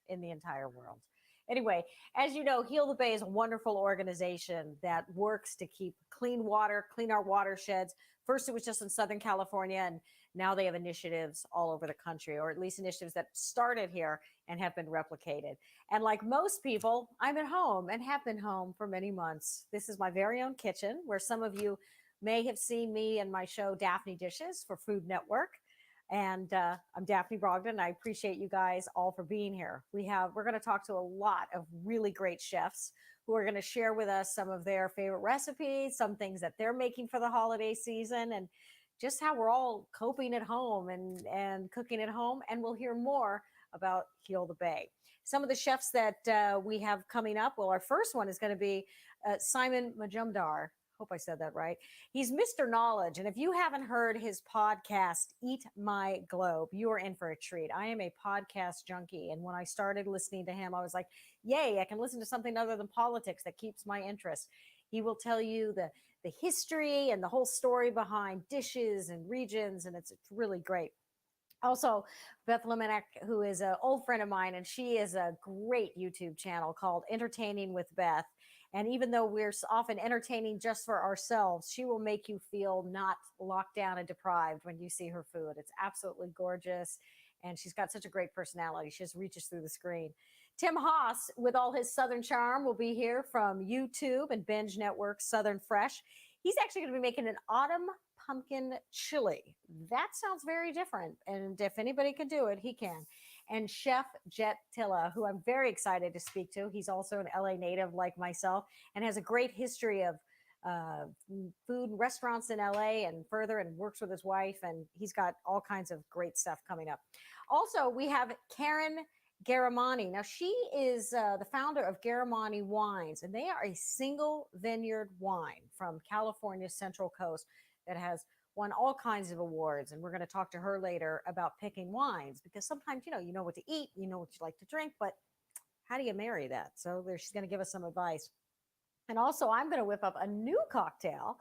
in the entire world. Anyway, as you know, Heal the Bay is a wonderful organization that works to keep clean water, clean our watersheds. First, it was just in Southern California, and now they have initiatives all over the country, or at least initiatives that started here and have been replicated. And like most people, I'm at home and have been home for many months. This is my very own kitchen, where some of you may have seen me in my show Daphne Dishes for Food Network. And I'm Daphne Brogdon. I appreciate you guys all for being here. We're going to talk to a lot of really great chefs who are going to share with us some of their favorite recipes, some things that they're making for the holiday season, and just how we're all coping at home and cooking at home. And we'll hear more about Heal the Bay. Some of the chefs that we have coming up, well, our first one is going to be Simon Majumdar. Hope I said that right. He's Mr. Knowledge. And if you haven't heard his podcast, Eat My Globe, you are in for a treat. I am a podcast junkie. And when I started listening to him, I was like, yay, I can listen to something other than politics that keeps my interest. He will tell you the history and the whole story behind dishes and regions. And it's really great. Also, Beth Le Manach, who is an old friend of mine, and she is a great YouTube channel called Entertaining with Beth. And even though we're often entertaining just for ourselves, she will make you feel not locked down and deprived when you see her food. It's absolutely gorgeous. And she's got such a great personality. She just reaches through the screen. Tim Haas, with all his Southern charm, will be here from YouTube and Binge Network Southern Fresh. He's actually going to be making an autumn pumpkin chili. That sounds very different. And if anybody can do it, he can. And Chef Jet Tila, who I'm very excited to speak to. He's also an LA native like myself and has a great history of food restaurants in LA and further, and works with his wife. And he's got all kinds of great stuff coming up. Also, we have Karen Garamani. Now, she is the founder of Garamani Wines, and they are a single vineyard wine from California's Central Coast that has won all kinds of awards. And we're going to talk to her later about picking wines, because sometimes, you know what to eat, you know what you like to drink, but how do you marry that? So she's going to give us some advice. And also, I'm going to whip up a new cocktail.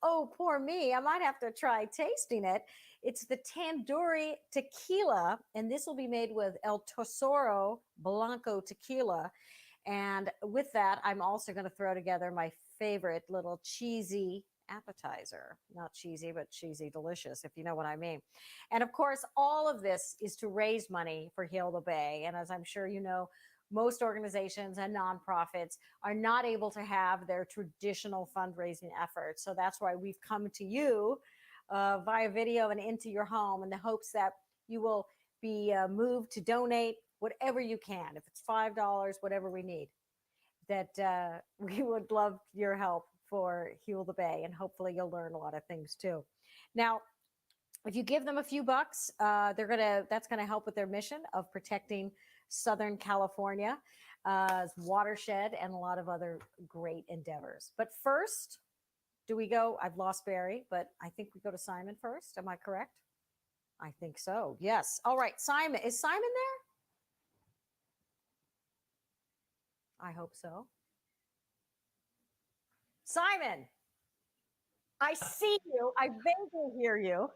Oh, poor me. I might have to try tasting it. It's the Tandoori Tequila, and this will be made with El Tesoro Blanco Tequila. And with that, I'm also going to throw together my favorite little cheesy appetizer. Not cheesy, but cheesy delicious, if you know what I mean. And of course, all of this is to raise money for Heal the Bay. And as I'm sure you know, most organizations and nonprofits are not able to have their traditional fundraising efforts. So that's why we've come to you via video and into your home in the hopes that you will be moved to donate whatever you can. If it's $5, whatever we need, that we would love your help for Heal the Bay, and hopefully you'll learn a lot of things too. Now, if you give them a few bucks, that's gonna help with their mission of protecting Southern California, watershed, and a lot of other great endeavors. But first, do we go? I've lost Barry, but I think we go to Simon first. Am I correct? I think so. Yes. All right, Simon. Is Simon there? I hope so. Simon, I see you. I vaguely hear you.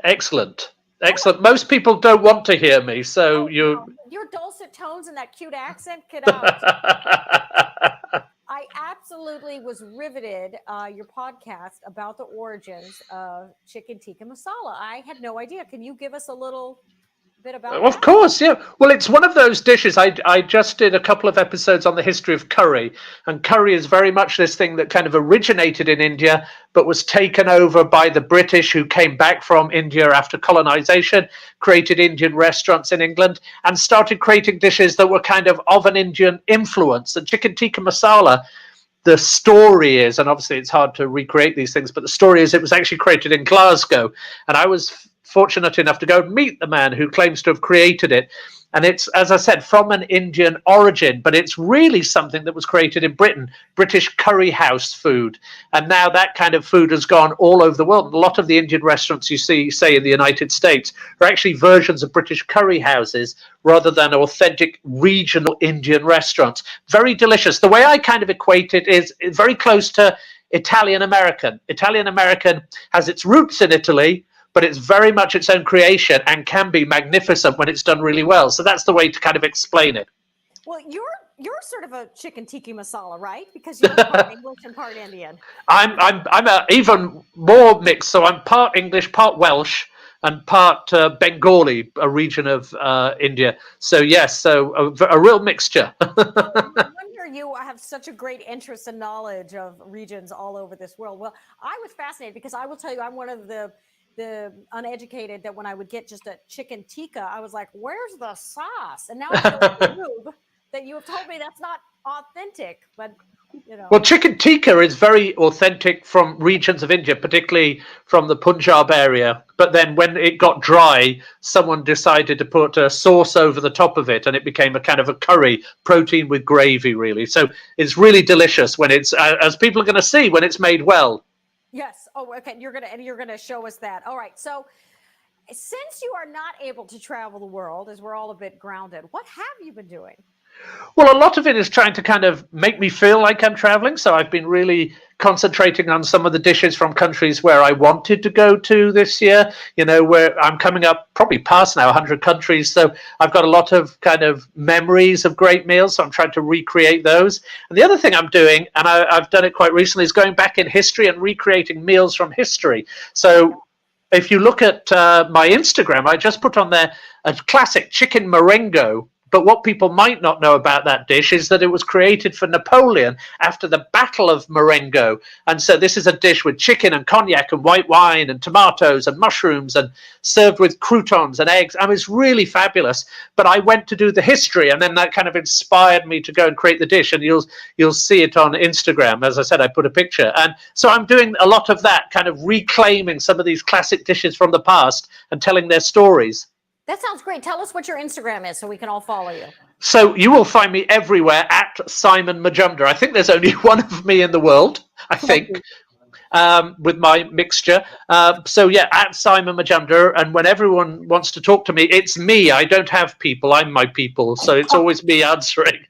Excellent. Excellent. Most people don't want to hear me, so your dulcet tones and that cute accent, get out. I absolutely was riveted. Your podcast about the origins of chicken tikka masala. I had no idea. Can you give us a little bit about that? Of course, yeah. Well, it's one of those dishes. I just did a couple of episodes on the history of curry, and curry is very much this thing that kind of originated in India, but was taken over by the British, who came back from India after colonization, created Indian restaurants in England, and started creating dishes that were kind of an Indian influence. And chicken tikka masala, the story is, and obviously it's hard to recreate these things, but the story is it was actually created in Glasgow, and I was fortunate enough to go and meet the man who claims to have created it. And it's, as I said, from an Indian origin, but it's really something that was created in Britain, British curry house food. And now that kind of food has gone all over the world. A lot of the Indian restaurants you see, say, in the United States are actually versions of British curry houses rather than authentic regional Indian restaurants. Very delicious. The way I kind of equate it is very close to Italian American. Italian American has its roots in Italy, but it's very much its own creation and can be magnificent when it's done really well. So that's the way to kind of explain it. Well, you're sort of a chicken tikka masala, right? Because you're part English and part Indian. I'm a even more mixed. So I'm part English, part Welsh, and part Bengali, a region of India. So yes, so a real mixture. No wonder you have such a great interest and knowledge of regions all over this world. Well, I was fascinated because I will tell you, I'm one of the uneducated that when I would get just a chicken tikka, I was like, "Where's the sauce?" And now I feel like a noob that you have told me that's not authentic, but. Well, chicken tikka is very authentic from regions of India, particularly from the Punjab area. But then when it got dry, someone decided to put a sauce over the top of it, and it became a kind of a curry, protein with gravy, really. So it's really delicious when it's, as people are going to see, when it's made well. Yes. Oh, okay. You're gonna show us that. All right. So since you are not able to travel the world, as we're all a bit grounded, what have you been doing? Well, a lot of it is trying to kind of make me feel like I'm traveling. So I've been really concentrating on some of the dishes from countries where I wanted to go to this year, where I'm coming up probably past now 100 countries. So I've got a lot of kind of memories of great meals. So I'm trying to recreate those. And the other thing I'm doing, and I've done it quite recently, is going back in history and recreating meals from history. So if you look at my Instagram, I just put on there a classic chicken merengue. But what people might not know about that dish is that it was created for Napoleon after the Battle of Marengo. And so this is a dish with chicken and cognac and white wine and tomatoes and mushrooms and served with croutons and eggs. I mean, it's really fabulous. But I went to do the history, and then that kind of inspired me to go and create the dish. And you'll see it on Instagram. As I said, I put a picture. And so I'm doing a lot of that, kind of reclaiming some of these classic dishes from the past and telling their stories. That sounds great. Tell us what your Instagram is so we can all follow you. So you will find me everywhere at Simon Majumdar. I think there's only one of me in the world, I think, with my mixture. So yeah, at Simon Majumdar. And when everyone wants to talk to me, it's me. I don't have people. I'm my people. So it's always me answering.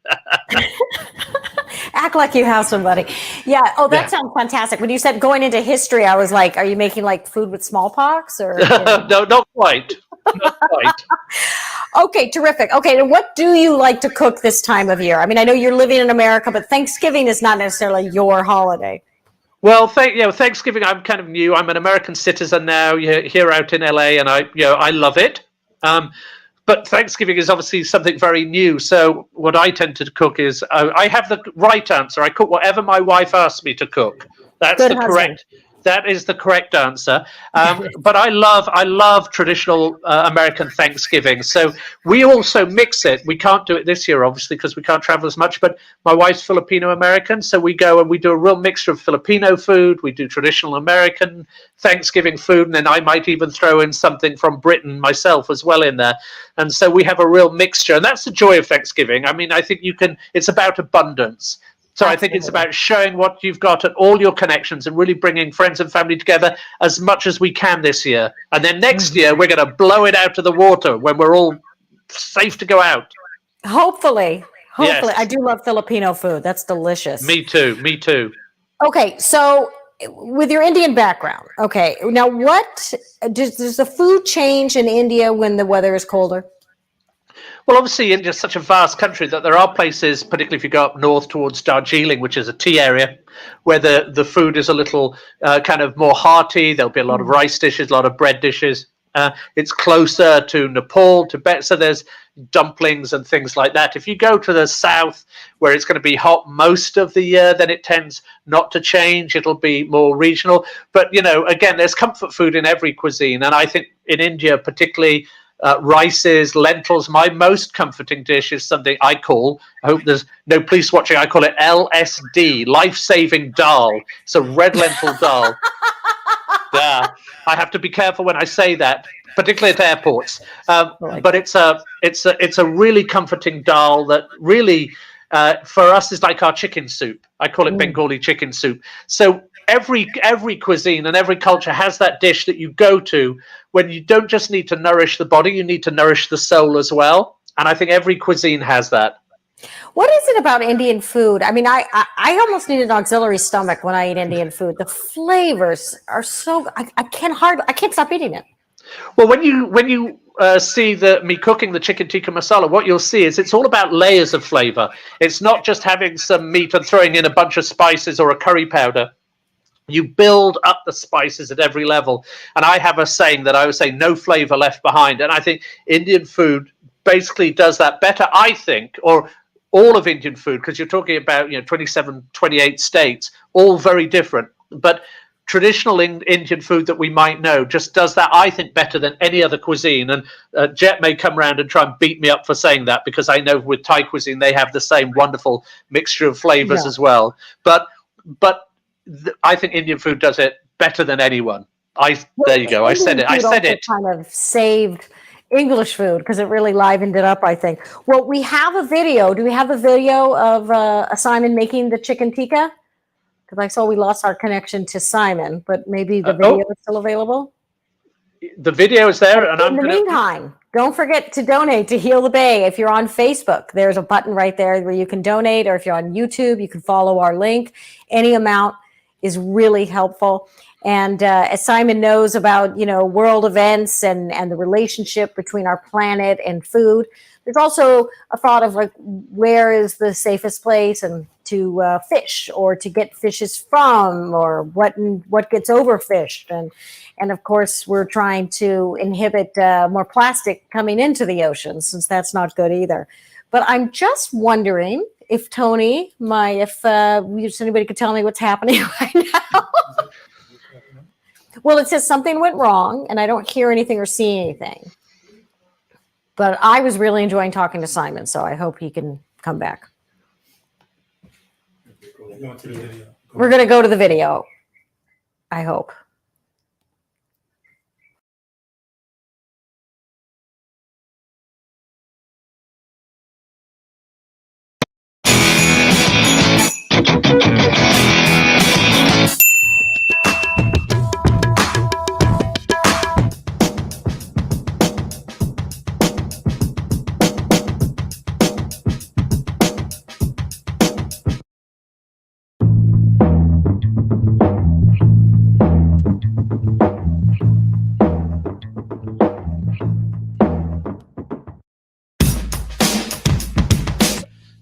Act like you have somebody. Yeah. Oh, that sounds fantastic. When you said going into history, I was like, are you making like food with smallpox or? No, not quite. Not quite. Okay, terrific. Okay, and what do you like to cook this time of year? I mean, I know you're living in America, but Thanksgiving is not necessarily your holiday. Well, Thanksgiving, I'm kind of new. I'm an American citizen now, here out in LA, and I love it. But Thanksgiving is obviously something very new. So what I tend to cook is I have the right answer. I cook whatever my wife asks me to cook. That's the correct. That is the correct answer. But I love traditional American Thanksgiving. So we also mix it. We can't do it this year, obviously, because we can't travel as much. But my wife's Filipino American. So we go and we do a real mixture of Filipino food. We do traditional American Thanksgiving food. And then I might even throw in something from Britain myself as well in there. And so we have a real mixture. And that's the joy of Thanksgiving. I mean, I think it's about abundance. So I think it's about showing what you've got at all your connections and really bringing friends and family together as much as we can this year. And then next year, we're going to blow it out of the water when we're all safe to go out. Hopefully. Yes. I do love Filipino food. That's delicious. Me too. Okay, so with your Indian background, okay, now what does the food change in India when the weather is colder? Well, obviously, India is such a vast country that there are places, particularly if you go up north towards Darjeeling, which is a tea area, where the food is a little kind of more hearty. There'll be a lot of rice dishes, a lot of bread dishes. It's closer to Nepal, Tibet, so there's dumplings and things like that. If you go to the south, where it's going to be hot most of the year, then it tends not to change. It'll be more regional. But, again, there's comfort food in every cuisine. And I think in India, particularly, rices, lentils. My most comforting dish is something I call, I hope there's no police watching, I call it LSD, life-saving dal. It's a red lentil dal. Yeah, I have to be careful when I say that, particularly at airports. But it's a really comforting dal that really, for us, is like our chicken soup. I call it Bengali chicken soup. So every cuisine and every culture has that dish that you go to when you don't just need to nourish the body, you need to nourish the soul as well. And I think every cuisine has that. What is it about Indian food? I mean, I almost need an auxiliary stomach when I eat Indian food. The flavors are so, I can't stop eating it. Well, when you see me cooking the chicken tikka masala, what you'll see is it's all about layers of flavor. It's not just having some meat and throwing in a bunch of spices or a curry powder. You build up the spices at every level. And I have a saying that I would say, no flavor left behind. And I think Indian food basically does that better, I think, or all of Indian food, because you're talking about 27, 28 states, all very different. But traditional Indian food that we might know just does that, I think, better than any other cuisine. And Jet may come around and try and beat me up for saying that, because I know with Thai cuisine they have the same wonderful mixture of flavors as well. But I think Indian food does it better than anyone. There you go. I said it. Kind of saved English food because it really livened it up, I think. Well, we have a video. Do we have a video of Simon making the chicken tikka? Because I saw we lost our connection to Simon, but maybe the video is still available. The video is there, and in the meantime, don't forget to donate to Hilo Bay. If you're on Facebook, there's a button right there where you can donate, or if you're on YouTube, you can follow our link. Any amount is really helpful. And as Simon knows about, world events and the relationship between our planet and food, there's also a thought of like, where is the safest place and to fish, or to get fishes from, or what gets overfished. And of course, we're trying to inhibit more plastic coming into the ocean, since that's not good either. But I'm just wondering if Tony, if anybody could tell me what's happening right now. Well, it says something went wrong, and I don't hear anything or see anything. But I was really enjoying talking to Simon, so I hope he can come back. We're going to go to the video, I hope.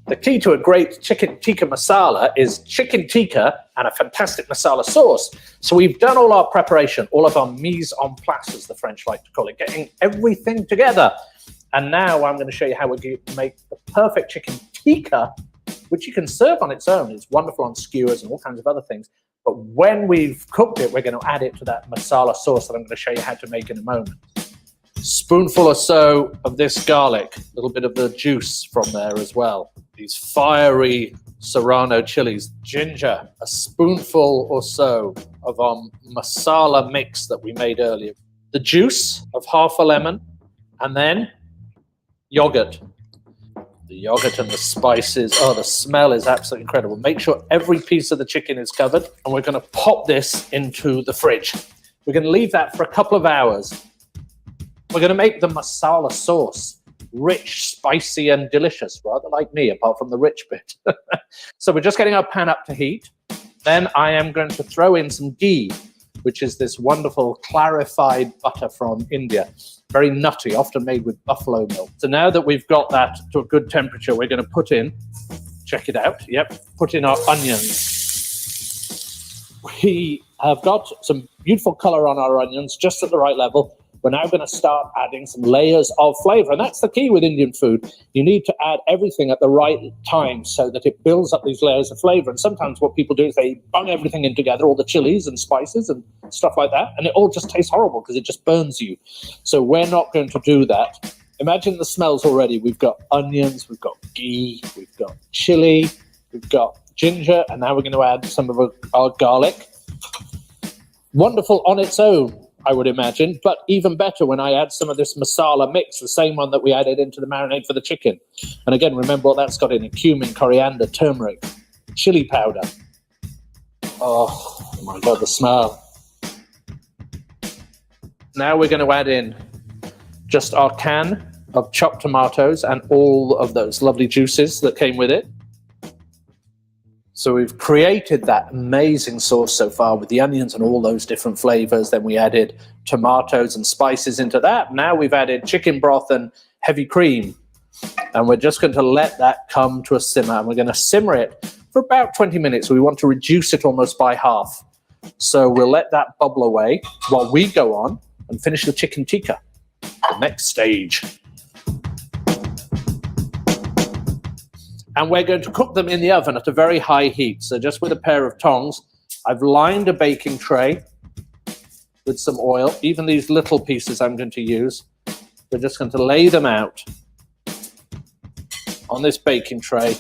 The key to a great chicken tikka masala is chicken tikka and a fantastic masala sauce. So we've done all our preparation, all of our mise en place, as the French like to call it, getting everything together. And now I'm going to show you how we make the perfect chicken tikka, which you can serve on its own. It's wonderful on skewers and all kinds of other things. But when we've cooked it, we're going to add it to that masala sauce that I'm going to show you how to make in a moment. Spoonful or so of this garlic, a little bit of the juice from there as well. These fiery serrano chilies, ginger, a spoonful or so of our masala mix that we made earlier. The juice of half a lemon, and then yogurt. The yogurt and the spices, the smell is absolutely incredible. Make sure every piece of the chicken is covered, and we're going to pop this into the fridge. We're going to leave that for a couple of hours. We're going to make the masala sauce rich, spicy, and delicious, rather like me, apart from the rich bit. So we're just getting our pan up to heat. Then I am going to throw in some ghee, which is this wonderful clarified butter from India. Very nutty, often made with buffalo milk. So now that we've got that to a good temperature, we're going to put in, check it out, put in our onions. We have got some beautiful color on our onions, just at the right level. We're now going to start adding some layers of flavor. And that's the key with Indian food. You need to add everything at the right time so that it builds up these layers of flavor. And sometimes what people do is they bung everything in together, all the chilies and spices and stuff like that. And it all just tastes horrible because it just burns you. So we're not going to do that. Imagine the smells already. We've got onions, we've got ghee, we've got chili, we've got ginger. And now we're going to add some of our garlic. Wonderful on its own, I would imagine, but even better when I add some of this masala mix, the same one that we added into the marinade for the chicken. And again, remember what that's got in it: cumin, coriander, turmeric, chili powder. Oh my God, the smell. Now we're going to add in just our can of chopped tomatoes and all of those lovely juices that came with it. So we've created that amazing sauce so far with the onions and all those different flavors. Then we added tomatoes and spices into that. Now we've added chicken broth and heavy cream. And we're just going to let that come to a simmer. And we're going to simmer it for about 20 minutes. We want to reduce it almost by half. So we'll let that bubble away while we go on and finish the chicken tikka, the next stage. And we're going to cook them in the oven at a very high heat. So just with a pair of tongs, I've lined a baking tray with some oil. Even these little pieces I'm going to use. We're just going to lay them out on this baking tray.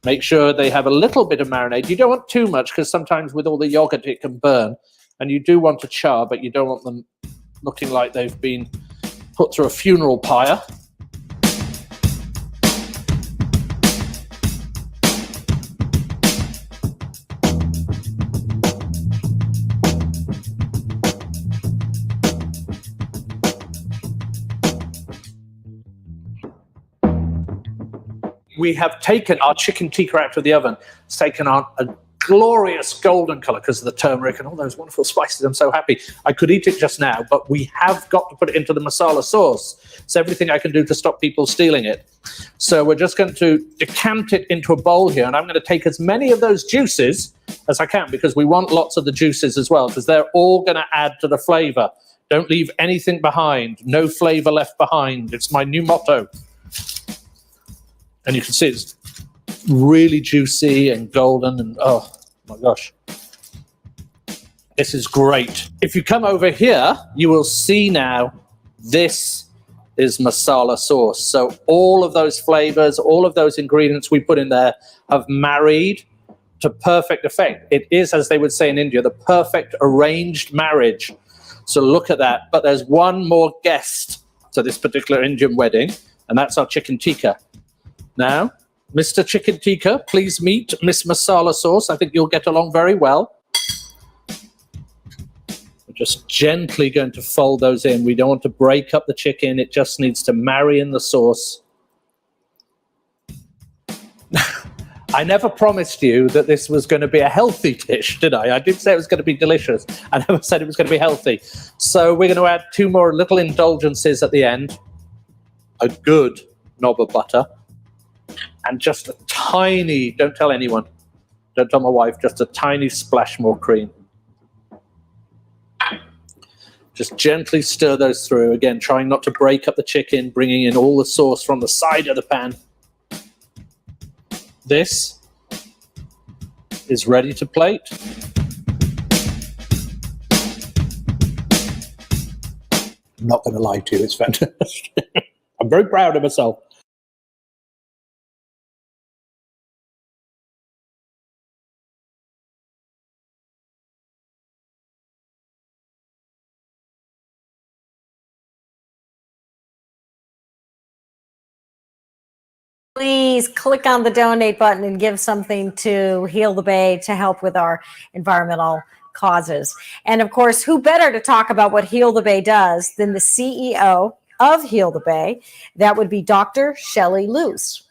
Make sure they have a little bit of marinade. You don't want too much because sometimes with all the yogurt it can burn. And you do want a char, but you don't want them looking like they've been put through a funeral pyre. We have taken our chicken tikka out of the oven. It's taken on a glorious golden color because of the turmeric and all those wonderful spices. I'm so happy. I could eat it just now, but we have got to put it into the masala sauce. It's everything I can do to stop people stealing it. So we're just going to decant it into a bowl here, and I'm going to take as many of those juices as I can because we want lots of the juices as well because they're all going to add to the flavor. Don't leave anything behind. No flavor left behind. It's my new motto. And you can see it's really juicy and golden and oh my gosh. This is great. If you come over here, you will see now this is masala sauce. So all of those flavors, all of those ingredients we put in there have married to perfect effect. It is, as they would say in India, the perfect arranged marriage. So look at that. But there's one more guest to this particular Indian wedding, and that's our chicken tikka. Now, Mr. Chicken Tikka, please meet Miss Masala Sauce. I think you'll get along very well. We're just gently going to fold those in. We don't want to break up the chicken. It just needs to marry in the sauce. I never promised you that this was going to be a healthy dish, did I? I did say it was going to be delicious. I never said it was going to be healthy. So we're going to add 2 more little indulgences at the end. A good knob of butter. And just a tiny, don't tell anyone, don't tell my wife, just a tiny splash more cream. Just gently stir those through. Again, trying not to break up the chicken, bringing in all the sauce from the side of the pan. This is ready to plate. I'm not going to lie to you, it's fantastic. I'm very proud of myself. Please click on the donate button and give something to Heal the Bay to help with our environmental causes. And of course, who better to talk about what Heal the Bay does than the CEO of Heal the Bay? That would be Dr. Shelley Luce.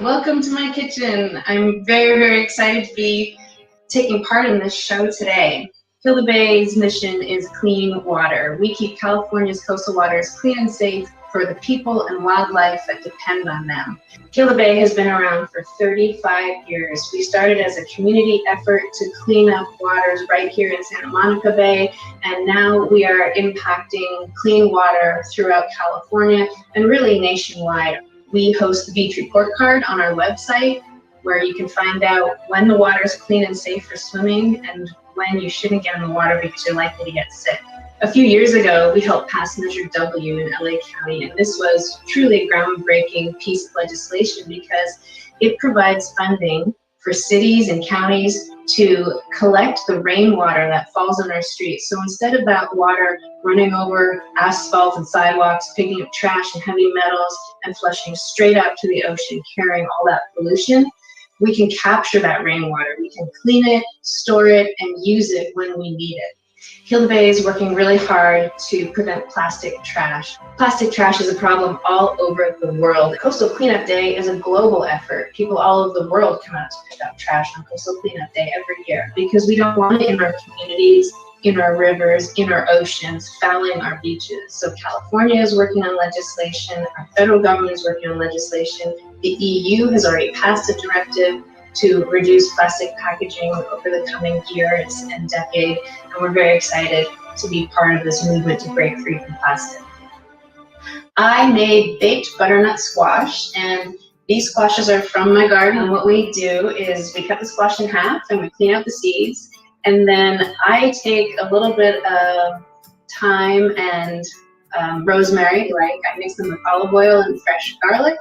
Welcome to my kitchen. I'm very, very excited to be taking part in this show today. Hilo the Bay's mission is clean water. We keep California's coastal waters clean and safe for the people and wildlife that depend on them. Hilo the Bay has been around for 35 years. We started as a community effort to clean up waters right here in Santa Monica Bay, and now we are impacting clean water throughout California and really nationwide. We host the Beach Report Card on our website, where you can find out when the water is clean and safe for swimming and when you shouldn't get in the water because you're likely to get sick. A few years ago, we helped pass Measure W in LA County, and this was truly a groundbreaking piece of legislation because it provides funding for cities and counties to collect the rainwater that falls on our streets. So instead of that water running over asphalt and sidewalks, picking up trash and heavy metals and flushing straight out to the ocean, carrying all that pollution, we can capture that rainwater. We can clean it, store it, and use it when we need it. Hilo Bay is working really hard to prevent plastic trash. Plastic trash is a problem all over the world. Coastal Cleanup Day is a global effort. People all over the world come out to pick up trash on Coastal Cleanup Day every year because we don't want it in our communities, in our rivers, in our oceans, fouling our beaches. So California is working on legislation. Our federal government is working on legislation. The EU has already passed a directive to reduce plastic packaging over the coming years and decade, and we're very excited to be part of this movement to break free from plastic. I made baked butternut squash, and these squashes are from my garden, and what we do is we cut the squash in half and we clean out the seeds, and then I take a little bit of thyme and rosemary, I mix them with olive oil and fresh garlic,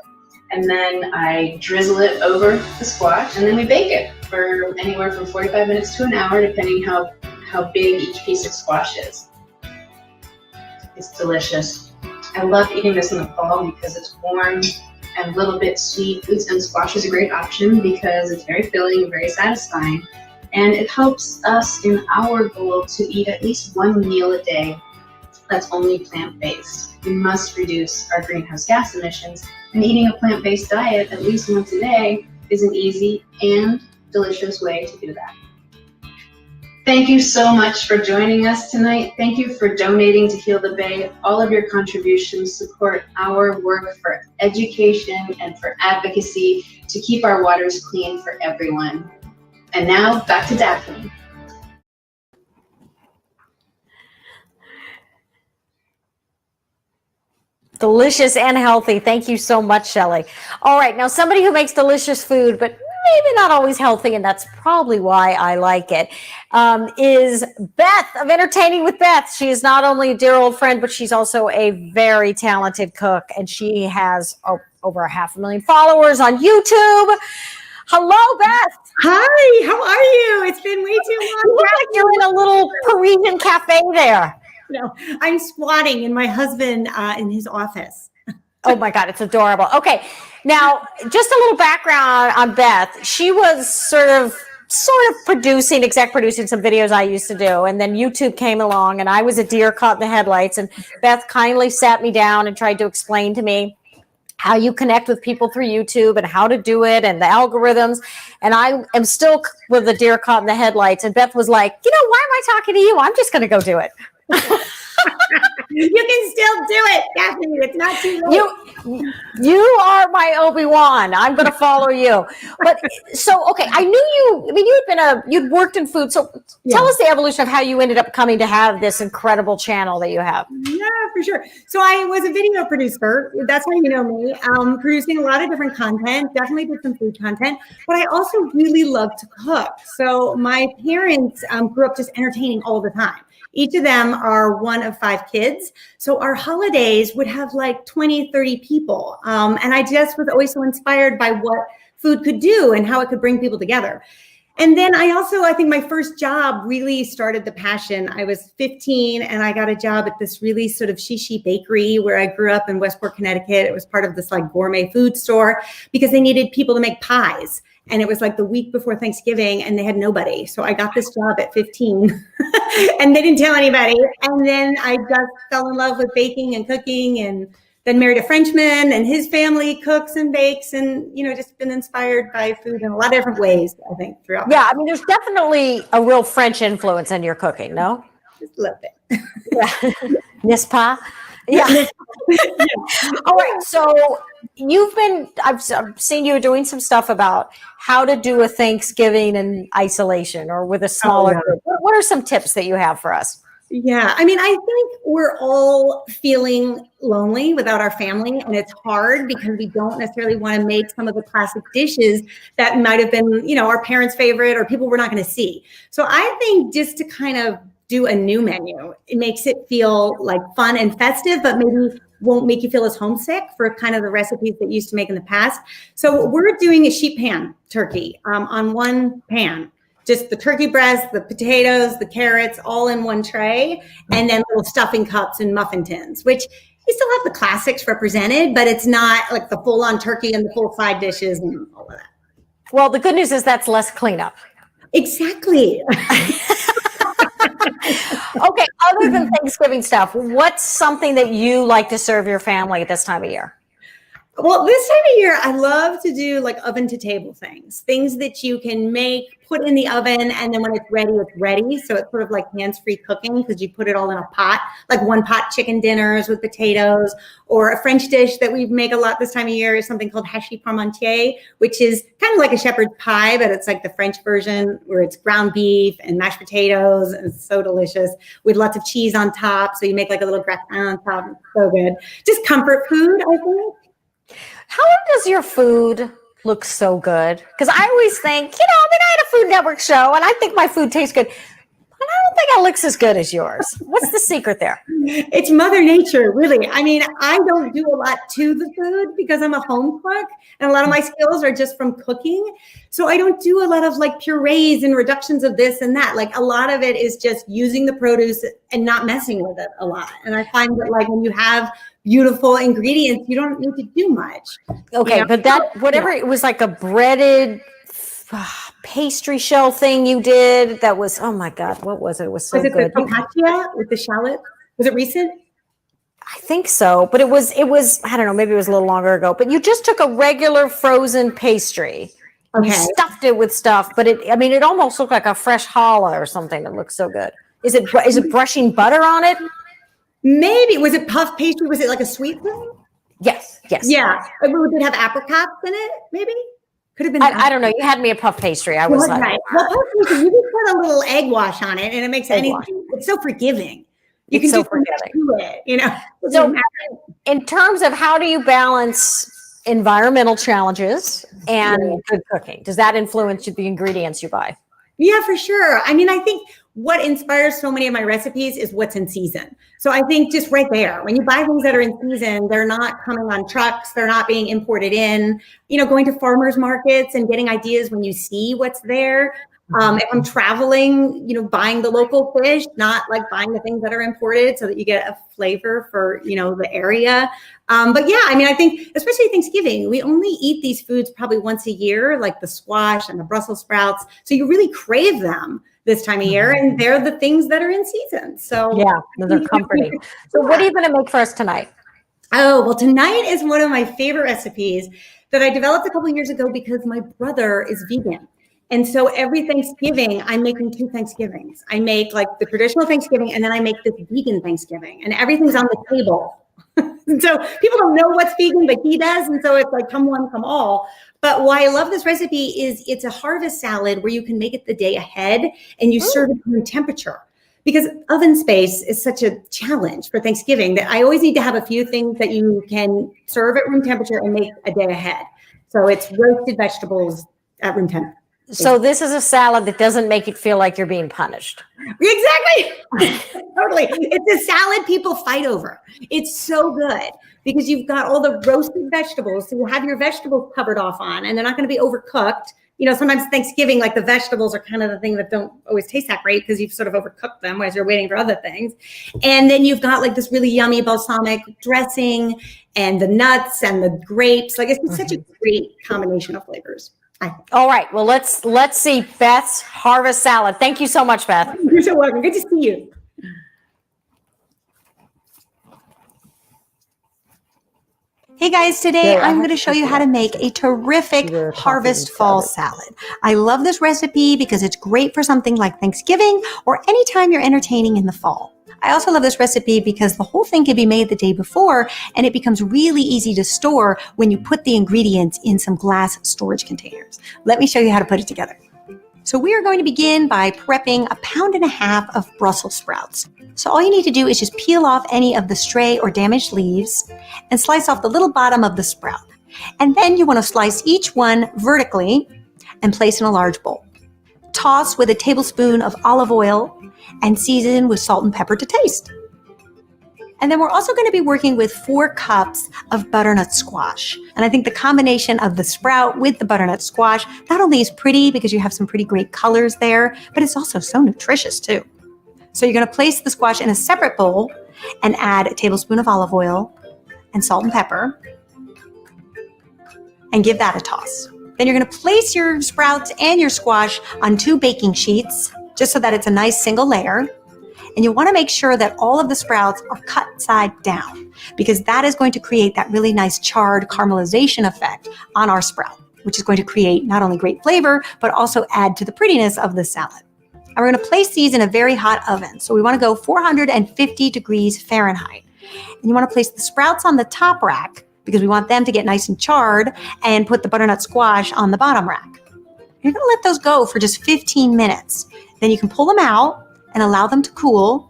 and then I drizzle it over the squash, and then we bake it for anywhere from 45 minutes to an hour, depending how big each piece of squash is. It's delicious. I love eating this in the fall because it's warm and a little bit sweet. Fruits and squash is a great option because it's very filling and very satisfying, and it helps us in our goal to eat at least one meal a day that's only plant-based. We must reduce our greenhouse gas emissions, and eating a plant-based diet at least once a day is an easy and delicious way to do that. Thank you so much for joining us tonight. Thank you for donating to Hilo Bay. All of your contributions support our work for education and for advocacy to keep our waters clean for everyone. And now back to Daphne. Delicious and healthy. Thank you so much, Shelley. All right, now somebody who makes delicious food, but maybe not always healthy, and that's probably why I like it, is Beth of Entertaining with Beth. She is not only a dear old friend, but she's also a very talented cook, and she has over 500,000 followers on YouTube. Hello, Beth. Hi, how are you? It's been way too long. You look like you're in a little Parisian cafe there. No, I'm squatting in my husband in his office. Oh my God, it's adorable. Okay, now just a little background on Beth. She was sort of exec producing some videos I used to do, and then YouTube came along, and I was a deer caught in the headlights, and Beth kindly sat me down and tried to explain to me how you connect with people through YouTube and how to do it and the algorithms. And I am still with the deer caught in the headlights. And Beth was like, why am I talking to you? I'm just going to go do it. You can still do it, Daphne. It's not too late. You are my Obi-Wan. I'm going to follow you. But so, okay, I knew you'd worked in food. So tell us the evolution of how you ended up coming to have this incredible channel that you have. Yeah, for sure. So I was a video producer. That's how you know me. Producing a lot of different content, definitely did some food content, but I also really love to cook. So my parents grew up just entertaining all the time. Each of them are one of 5 kids. So our holidays would have like 20, 30 people. And I just was always so inspired by what food could do and how it could bring people together. And then I think my first job really started the passion. I was 15 and I got a job at this really sort of shishi bakery where I grew up in Westport, Connecticut. It was part of this like gourmet food store because they needed people to make pies. And it was like the week before Thanksgiving and they had nobody. So I got this job at 15 and they didn't tell anybody. And then I just fell in love with baking and cooking, and then married a Frenchman, and his family cooks and bakes, and, just been inspired by food in a lot of different ways, I think, throughout. Yeah, I mean, there's definitely a real French influence in your cooking, no? Just a little bit. Yeah. N'est-ce pas? Yeah. All right. So I've seen you doing some stuff about how to do a Thanksgiving in isolation or with a smaller group. What are some tips that you have for us? Yeah. I mean, I think we're all feeling lonely without our family, and it's hard because we don't necessarily want to make some of the classic dishes that might have been, our parents' favorite or people we're not going to see. So I think just to kind of do a new menu, it makes it feel like fun and festive, but maybe won't make you feel as homesick for kind of the recipes that you used to make in the past. So what we're doing is sheet pan turkey on one pan, just the turkey breast, the potatoes, the carrots, all in one tray, and then little stuffing cups and muffin tins, which you still have the classics represented, but it's not like the full-on turkey and the full side dishes and all of that. Well, the good news is that's less cleanup. Exactly. Okay, other than Thanksgiving stuff, what's something that you like to serve your family at this time of year? Well, this time of year, I love to do like oven to table things that you can make, put in the oven, and then when it's ready. So it's sort of like hands-free cooking because you put it all in a pot, like one pot chicken dinners with potatoes, or a French dish that we make a lot this time of year is something called Hashi Permatea, which is kind of like a shepherd's pie, but it's like the French version where it's ground beef and mashed potatoes, and it's so delicious with lots of cheese on top. So you make like a little gratin on top. It's so good. Just comfort food, I think. How does your food look so good? Because I always think, I had a Food Network show and I think my food tastes good, but I don't think it looks as good as yours. What's the secret there? It's Mother Nature, really. I mean, I don't do a lot to the food because I'm a home cook and a lot of my skills are just from cooking. So I don't do a lot of like purees and reductions of this and that. Like a lot of it is just using the produce and not messing with it a lot. And I find that like when you have beautiful ingredients, you don't need to do much. Okay, but that, whatever, it was like a breaded pastry shell thing you did that was, oh my God, what was it? It was so good. Was it good. the focaccia with the shallot? Was it recent? I think so, but it was, I don't know, maybe it was a little longer ago, but you just took a regular frozen pastry. Okay. You stuffed it with stuff, but it almost looked like a fresh challah or something that looks so good. Is it brushing butter on it? Maybe. Was it puff pastry? Was it like a sweet thing? Yes. Yeah. Did it have apricots in it? Maybe? Could have been. I don't know. You had me a puff pastry. I was like, right. Well, puff pastry, you just put a little egg wash on it and it makes anything. It's so forgiving. You can just do it, So in terms of how do you balance environmental challenges and good cooking? Does that influence the ingredients you buy? Yeah, for sure. I mean, I think what inspires so many of my recipes is what's in season. So I think just right there, when you buy things that are in season, they're not coming on trucks, they're not being imported in, going to farmers markets and getting ideas when you see what's there. If I'm traveling, buying the local fish, not like buying the things that are imported so that you get a flavor for, the area. But yeah, I mean, I think especially Thanksgiving, we only eat these foods probably once a year, like the squash and the Brussels sprouts. So you really crave them this time of year, and they're the things that are in season. So yeah, they're comforting. So what are you going to make for us tonight? Oh, well, tonight is one of my favorite recipes that I developed a couple of years ago because my brother is vegan. And so every Thanksgiving, I'm making 2 Thanksgivings. I make like the traditional Thanksgiving, and then I make this vegan Thanksgiving, and everything's on the table. And so people don't know what's vegan, but he does. And so it's like, come one, come all. But why I love this recipe is it's a harvest salad where you can make it the day ahead and you serve it room temperature. Because oven space is such a challenge for Thanksgiving that I always need to have a few things that you can serve at room temperature and make a day ahead. So it's roasted vegetables at room temperature. So this is a salad that doesn't make it feel like you're being punished. Exactly. Totally. It's a salad people fight over. It's so good because you've got all the roasted vegetables. So you have your vegetables covered off on, and they're not going to be overcooked. Sometimes Thanksgiving, like the vegetables are kind of the thing that don't always taste that great because you've sort of overcooked them as you're waiting for other things. And then you've got like this really yummy balsamic dressing and the nuts and the grapes. Like it's such a great combination of flavors. All right. Well, let's see Beth's harvest salad. Thank you so much, Beth. You're so welcome. Good to see you. Hey guys, today I'm going to show you how to make a terrific harvest fall salad. I love this recipe because it's great for something like Thanksgiving or anytime you're entertaining in the fall. I also love this recipe because the whole thing can be made the day before and it becomes really easy to store when you put the ingredients in some glass storage containers. Let me show you how to put it together. So we are going to begin by prepping 1.5 pounds of Brussels sprouts. So all you need to do is just peel off any of the stray or damaged leaves and slice off the little bottom of the sprout. And then you want to slice each one vertically and place in a large bowl. Toss with a tablespoon of olive oil and season with salt and pepper to taste. And then we're also going to be working with 4 cups of butternut squash. And I think the combination of the sprout with the butternut squash not only is pretty because you have some pretty great colors there, but it's also so nutritious too. So you're going to place the squash in a separate bowl and add a tablespoon of olive oil and salt and pepper and give that a toss. Then you're going to place your sprouts and your squash on 2 baking sheets just so that it's a nice single layer. And you want to make sure that all of the sprouts are cut side down, because that is going to create that really nice charred caramelization effect on our sprout, which is going to create not only great flavor, but also add to the prettiness of the salad. And we're going to place these in a very hot oven. So we want to go 450 degrees Fahrenheit. And you want to place the sprouts on the top rack because we want them to get nice and charred, and put the butternut squash on the bottom rack. You're going to let those go for just 15 minutes. Then you can pull them out and allow them to cool.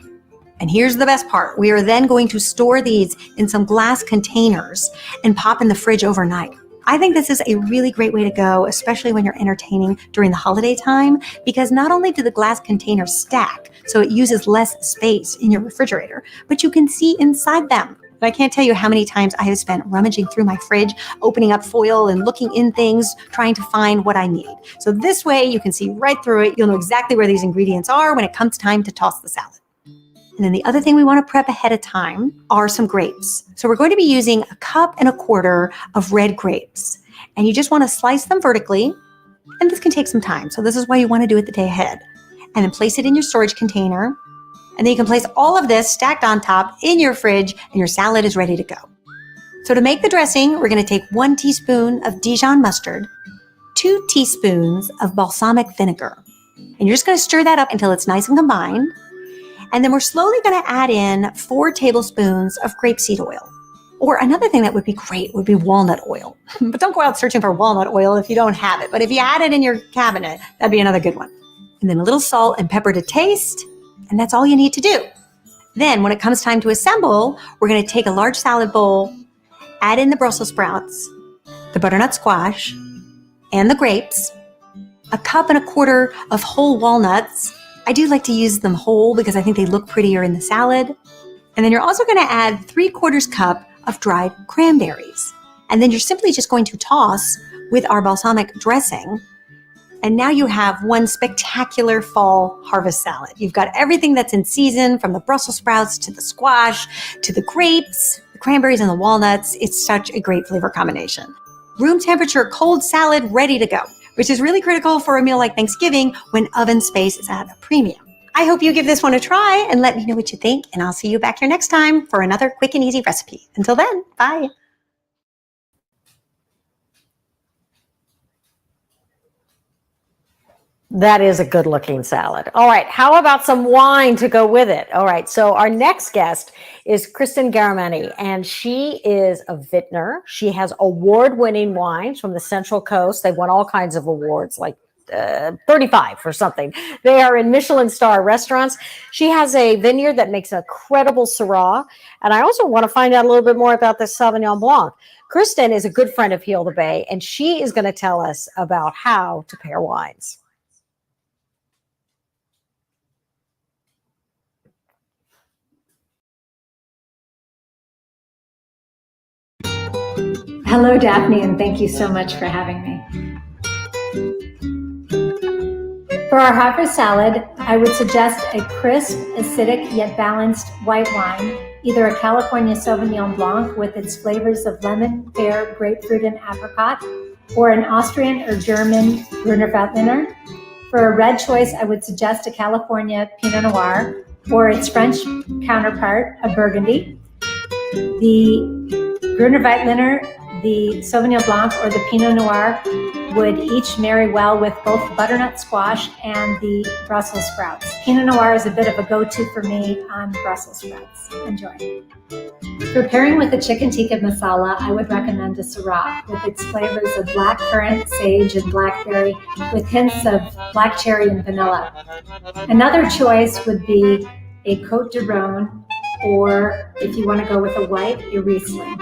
And here's the best part. We are then going to store these in some glass containers and pop in the fridge overnight. I think this is a really great way to go, especially when you're entertaining during the holiday time, because not only do the glass containers stack, so it uses less space in your refrigerator, but you can see inside them. I can't tell you how many times I have spent rummaging through my fridge, opening up foil and looking in things, trying to find what I need. So this way you can see right through it. You'll know exactly where these ingredients are when it comes time to toss the salad. And then the other thing we want to prep ahead of time are some grapes. So we're going to be using 1.25 cups of red grapes. And you just want to slice them vertically. And this can take some time. So this is why you want to do it the day ahead. And then place it in your storage container. And then you can place all of this stacked on top in your fridge, and your salad is ready to go. So to make the dressing, we're going to take 1 teaspoon of Dijon mustard, 2 teaspoons of balsamic vinegar. And you're just going to stir that up until it's nice and combined. And then we're slowly going to add in 4 tablespoons of grapeseed oil. Or another thing that would be great would be walnut oil. But don't go out searching for walnut oil if you don't have it. But if you had it in your cabinet, that'd be another good one. And then a little salt and pepper to taste. And that's all you need to do. Then when it comes time to assemble, we're going to take a large salad bowl, add in the Brussels sprouts, the butternut squash, and the grapes, 1.25 cups of whole walnuts. I do like to use them whole because I think they look prettier in the salad. And then you're also going to add 3/4 cup of dried cranberries. And then you're simply just going to toss with our balsamic dressing. And now you have one spectacular fall harvest salad. You've got everything that's in season, from the Brussels sprouts to the squash to the grapes, the cranberries and the walnuts. It's such a great flavor combination. Room temperature cold salad ready to go, which is really critical for a meal like Thanksgiving when oven space is at a premium. I hope you give this one a try and let me know what you think. And I'll see you back here next time for another quick and easy recipe. Until then, bye. That is a good looking salad. All right. How about some wine to go with it? All right. So our next guest is Kristen Garamani, and she is a vintner. She has award-winning wines from the Central Coast. They've won all kinds of awards, like 35 or something. They are in Michelin star restaurants. She has a vineyard that makes a credible Syrah. And I also want to find out a little bit more about this Sauvignon Blanc. Kristen is a good friend of Hilo Bay, and she is going to tell us about how to pair wines. Hello, Daphne, and thank you so much for having me. For our harvest salad, I would suggest a crisp, acidic, yet balanced white wine, either a California Sauvignon Blanc with its flavors of lemon, pear, grapefruit, and apricot, or an Austrian or German Gruner Veltliner. For a red choice, I would suggest a California Pinot Noir, or its French counterpart, a Burgundy. The Gruner Veltliner, the Sauvignon Blanc, or the Pinot Noir would each marry well with both butternut squash and the Brussels sprouts. Pinot Noir is a bit of a go-to for me on Brussels sprouts. Enjoy. For pairing with a chicken tikka masala, I would recommend a Syrah with its flavors of blackcurrant, sage, and blackberry with hints of black cherry and vanilla. Another choice would be a Côte de Rhône, or if you want to go with a white, a Riesling.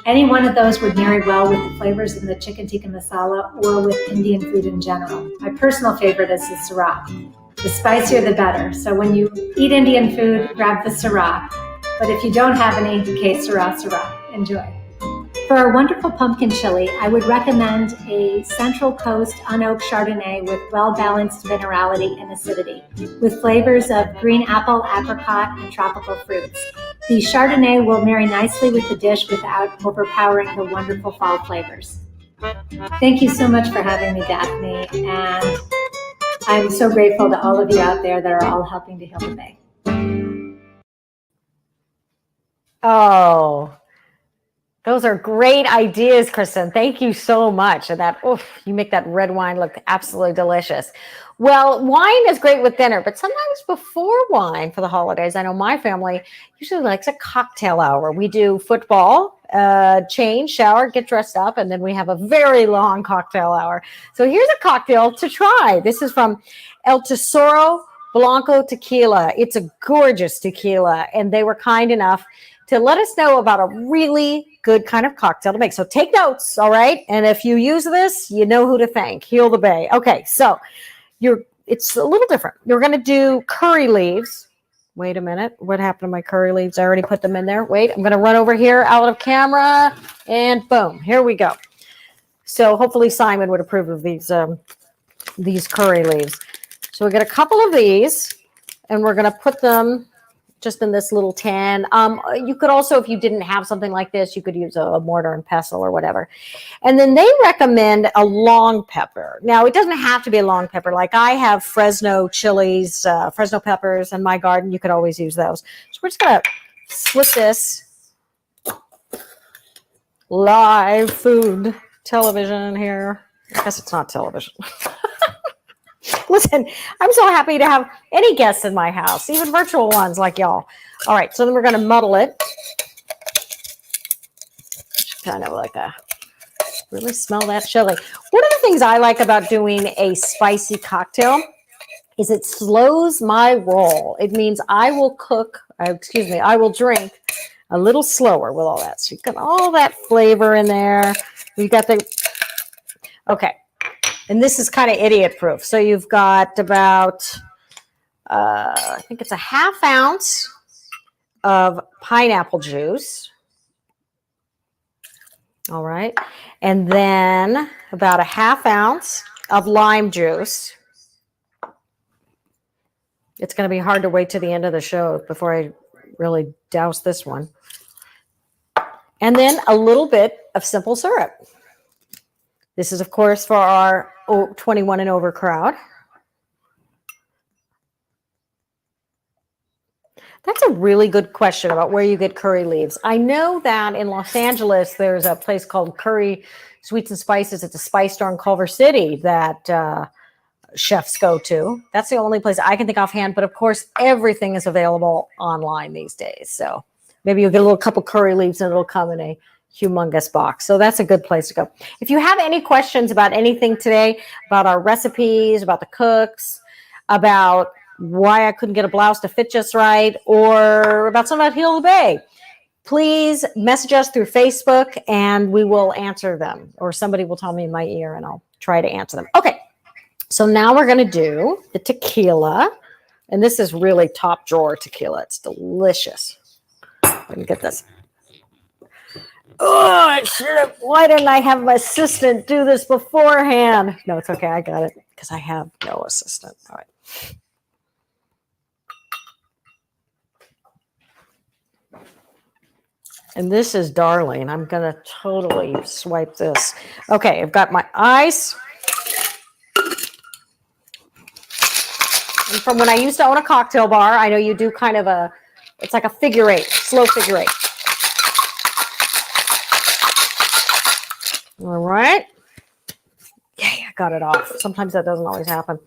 Any one of those would marry well with the flavors in the chicken tikka masala or with Indian food in general. My personal favorite is the Syrah. The spicier, the better. So when you eat Indian food, grab the Syrah. But if you don't have any, que Syrah, Syrah. Enjoy. For our wonderful pumpkin chili, I would recommend a Central Coast unoaked Chardonnay with well-balanced minerality and acidity, with flavors of green apple, apricot, and tropical fruits. The Chardonnay will marry nicely with the dish without overpowering the wonderful fall flavors. Thank you so much for having me, Daphne, and I'm so grateful to all of you out there that are all helping to heal the Bay. Oh, those are great ideas, Kristen. Thank you so much. And that, oof, you make that red wine look absolutely delicious. Well, wine is great with dinner, but sometimes before wine for the holidays, I know my family usually likes a cocktail hour. We do football, change, shower, get dressed up, and then we have a very long cocktail hour. So here's a cocktail to try. This is from El Tesoro Blanco Tequila. It's a gorgeous tequila, and they were kind enough to let us know about a really good kind of cocktail to make. So take notes, all right? And if you use this, you know who to thank. Hilo Bay. Okay, so it's a little different. You're going to do curry leaves. Wait a minute. What happened to my curry leaves? I already put them in there. Wait, I'm going to run over here out of camera, and boom, here we go. So hopefully Simon would approve of these curry leaves. So we got a couple of these, and we're going to put them just in this little tin. You could also, if you didn't have something like this, you could use a mortar and pestle or whatever. And then they recommend a long pepper. Now, it doesn't have to be a long pepper. Like I have Fresno chilies, Fresno peppers in my garden. You could always use those. So we're just going to split this. Live food television here. I guess it's not television. Listen, I'm so happy to have any guests in my house, even virtual ones like y'all. All right, so then we're going to muddle it. Kind of like really smell that chili. One of the things I like about doing a spicy cocktail is it slows my roll. It means I will I will drink a little slower with all that. So you got all that flavor in there. We got okay. And this is kind of idiot proof. So you've got about, I think it's a ½ ounce of pineapple juice. All right. And then about a ½ ounce of lime juice. It's going to be hard to wait to the end of the show before I really douse this one. And then a little bit of simple syrup. This is, of course, for our 21 and over crowd. That's a really good question about where you get curry leaves. I know that in Los Angeles, there's a place called Curry Sweets and Spices. It's a spice store in Culver City that chefs go to. That's the only place I can think offhand. But of course, everything is available online these days. So maybe you'll get a little couple curry leaves and it'll come in a humongous box. So that's a good place to go. If you have any questions about anything today, about our recipes, about the cooks, about why I couldn't get a blouse to fit just right, or about something about Hilo Bay, please message us through Facebook and we will answer them, or somebody will tell me in my ear and I'll try to answer them. Okay. So now we're going to do the tequila, and this is really top drawer tequila. It's delicious. Let me get this. Oh, why didn't I have my assistant do this beforehand? No, it's okay. I got it because I have no assistant. All right. And this is darling. I'm going to totally swipe this. Okay, I've got my ice. And from when I used to own a cocktail bar, I know you do kind of it's like a figure eight, slow figure eight. All right. Yay, I got it off. Sometimes that doesn't always happen.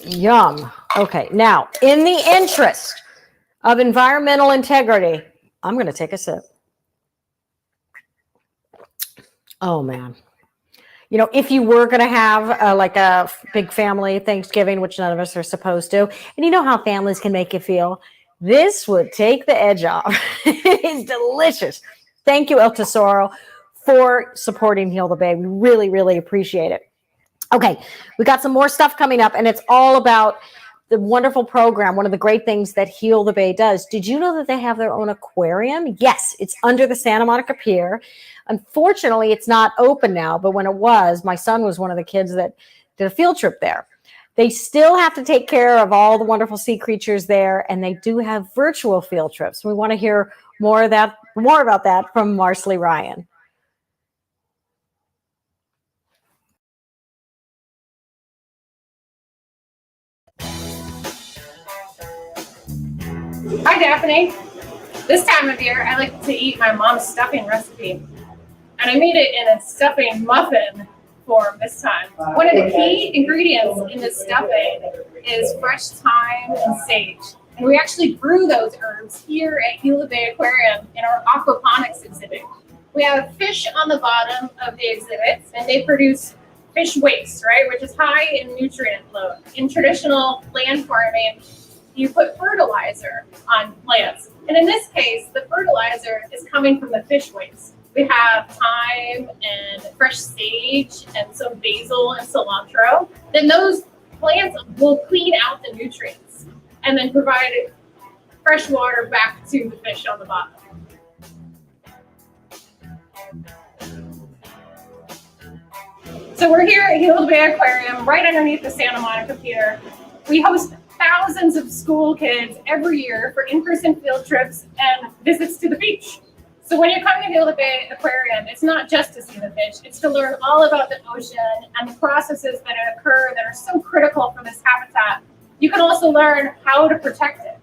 Yum. Okay, now, in the interest of environmental integrity, I'm going to take a sip. Oh, man. You know, if you were going to have like a big family Thanksgiving, which none of us are supposed to, and you know how families can make you feel, this would take the edge off. It is delicious. Thank you, El Tesoro, for supporting Hilo Bay. We really, really appreciate it. Okay, we got some more stuff coming up, and it's all about the wonderful program. One of the great things that Hilo Bay does. Did you know that they have their own aquarium? Yes, it's under the Santa Monica Pier. Unfortunately, it's not open now, but when it was, my son was one of the kids that did a field trip there. They still have to take care of all the wonderful sea creatures there, and they do have virtual field trips. We want to hear more about that from Marsley Ryan. Hi, Daphne. This time of year, I like to eat my mom's stuffing recipe. And I made it in a stuffing muffin form this time. One of the key ingredients in this stuffing is fresh thyme and sage. And we actually brew those herbs here at Hilo Bay Aquarium in our aquaponics exhibit. We have fish on the bottom of the exhibits, and they produce fish waste, right, which is high in nutrient load. In traditional land farming, you put fertilizer on plants. And in this case, the fertilizer is coming from the fish waste. We have thyme and fresh sage and some basil and cilantro. Then those plants will clean out the nutrients and then provide fresh water back to the fish on the bottom. So we're here at Hilo Bay Aquarium, right underneath the Santa Monica Pier. We host thousands of school kids every year for in-person field trips and visits to the beach. So when you're coming to Hilo Bay Aquarium, it's not just to see the fish, it's to learn all about the ocean and the processes that occur that are so critical for this habitat. You can also learn how to protect it.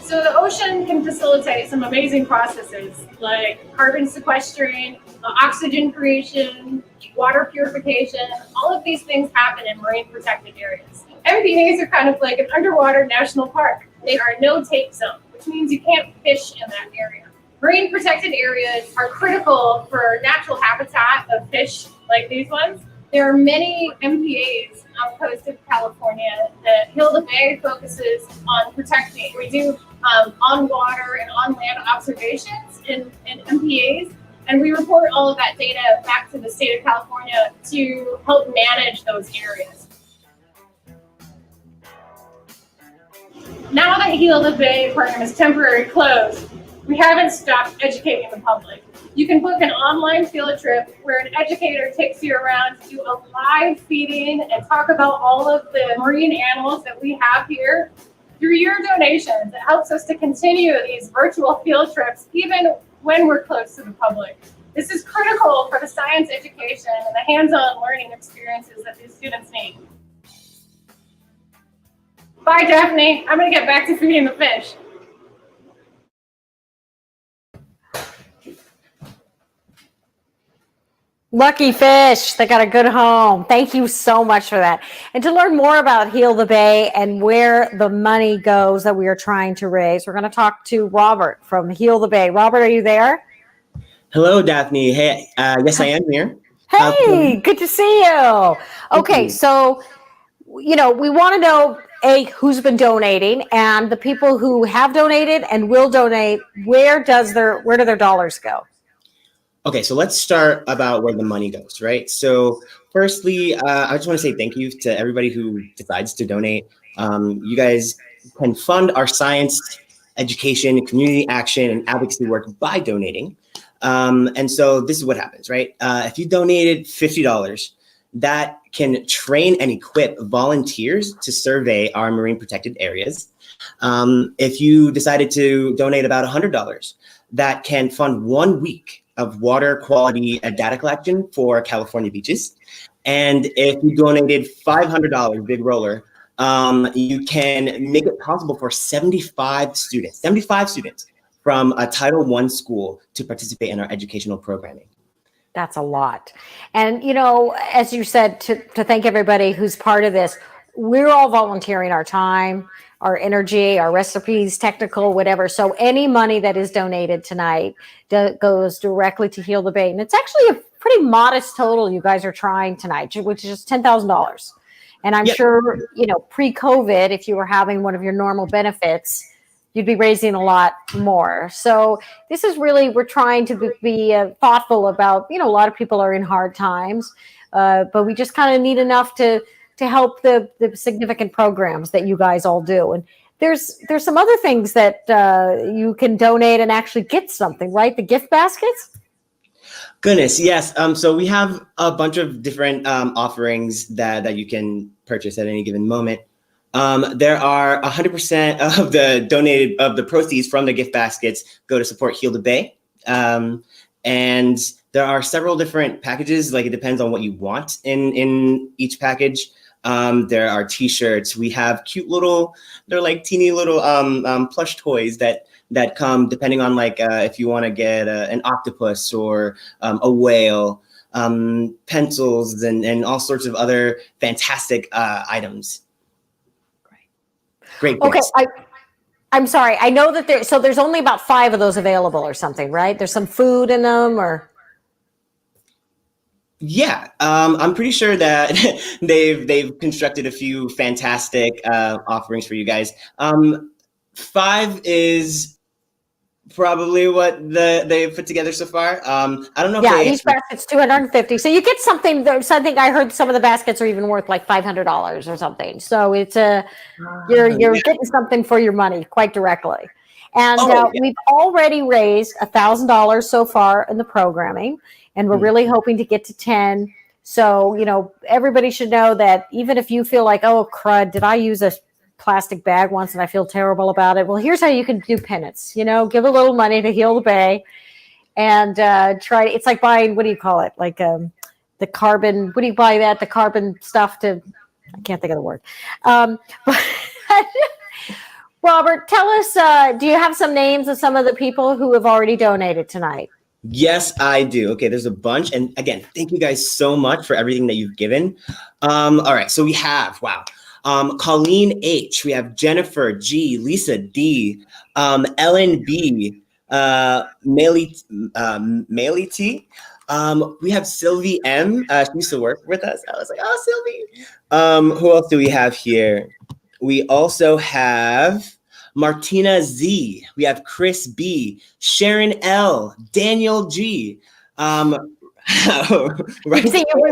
So the ocean can facilitate some amazing processes like carbon sequestering, oxygen creation, water purification. All of these things happen in marine protected areas. MPAs are kind of like an underwater national park. They are no-take zone, which means you can't fish in that area. Marine protected areas are critical for natural habitat of fish like these ones. There are many MPAs on the coast of California that Hilo Bay focuses on protecting. We do on water and on land observations in MPAs, and we report all of that data back to the state of California to help manage those areas. Now that Hilo Bay Aquarium is temporarily closed, we haven't stopped educating the public. You can book an online field trip where an educator takes you around to do a live feeding and talk about all of the marine animals that we have here. Through your donations, it helps us to continue these virtual field trips even when we're close to the public. This is critical for the science education and the hands-on learning experiences that these students need. Bye, Daphne. I'm gonna get back to feeding the fish. Lucky fish, they got a good home. Thank you so much for that. And to learn more about Hilo Bay and where the money goes that we are trying to raise, we're going to talk to Robert from Hilo Bay. Robert, are you there? Hello, Daphne. Hey, yes, I am here. Hey, good to see you. Okay, so, you know, we want to know, who's been donating, and the people who have donated and will donate, where do their dollars go? Okay, so let's start about where the money goes, right? So firstly, I just want to say thank you to everybody who decides to donate. You guys can fund our science, education, community action, and advocacy work by donating. And so this is what happens, right? If you donated $50, that can train and equip volunteers to survey our marine protected areas. If you decided to donate about $100, that can fund 1 week of water quality data collection for California beaches. And if you donated $500, big roller, you can make it possible for 75 students from a Title I school to participate in our educational programming. That's a lot. And, you know, as you said, to thank everybody who's part of this, we're all volunteering our time, our energy, our recipes, technical, whatever. So any money that is donated tonight goes directly to Hilo Bay. And it's actually a pretty modest total you guys are trying tonight, which is just $10,000. And I'm sure, you know, pre-COVID, if you were having one of your normal benefits, you'd be raising a lot more. So this is really, we're trying to be thoughtful about, you know, a lot of people are in hard times, but we just kind of need enough to help the significant programs that you guys all do. And there's some other things that you can donate and actually get something, right? The gift baskets? Goodness, yes. So we have a bunch of different offerings that you can purchase at any given moment. There are 100% of the proceeds from the gift baskets go to support Hilo Bay. And there are several different packages, like it depends on what you want in each package. There are T-shirts. We have cute little, they're like teeny little plush toys that come depending on like if you want to get an octopus or a whale, pencils and all sorts of other fantastic items. Great. Okay, I'm sorry. I know that there's only about 5 of those available or something, right? There's some food in them or. Yeah, I'm pretty sure that they've constructed a few fantastic offerings for you guys. 5 is probably what they've put together so far. I don't know. Yeah, each basket's $250. So you get something. I think I heard some of the baskets are even worth like $500 or something. So it's you're getting something for your money quite directly. And we've already raised $1,000 so far in the programming, and we're really hoping to get to 10. So, you know, everybody should know that even if you feel like, oh, crud, did I use a plastic bag once and I feel terrible about it? Well, here's how you can do penance. You know, give a little money to Hilo Bay and try. It's like buying, what do you call it? Like the carbon, what do you buy that? The carbon stuff to, I can't think of the word. Robert, tell us, do you have some names of some of the people who have already donated tonight? Yes, I do. Okay, there's a bunch. And again, thank you guys so much for everything that you've given. All right, so we have, Colleen H. We have Jennifer G. Lisa D. Ellen B. Meili T. We have Sylvie M. She used to work with us. I was like, oh, Sylvie. Who else do we have here? We also have Martina Z. We have Chris B. Sharon L. Daniel G. Right.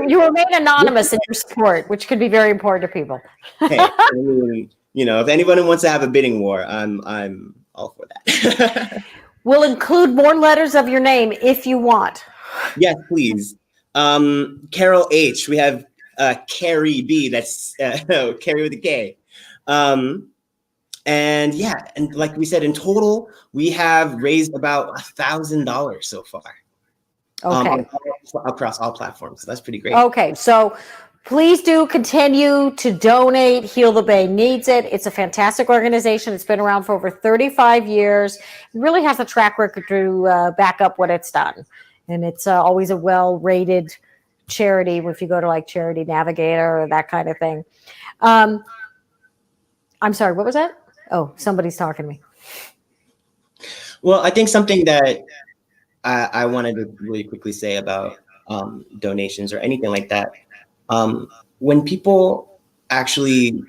You remain anonymous in your support, which could be very important to people. Hey, I mean, you know, if anyone wants to have a bidding war, I'm all for that. We'll include more letters of your name if you want. Yes, please. Carol H. We have Carrie B. That's Carrie with a K. And yeah, and like we said, in total, we have raised about $1,000 so far. Okay. Across all platforms. So that's pretty great. Okay, so please do continue to donate. Hilo Bay needs it. It's a fantastic organization. It's been around for over 35 years. It really has a track record to back up what it's done. And it's always a well-rated charity if you go to like Charity Navigator or that kind of thing. I'm sorry, what was that? Oh, somebody's talking to me. Well, I think something that I wanted to really quickly say about donations or anything like that. When people actually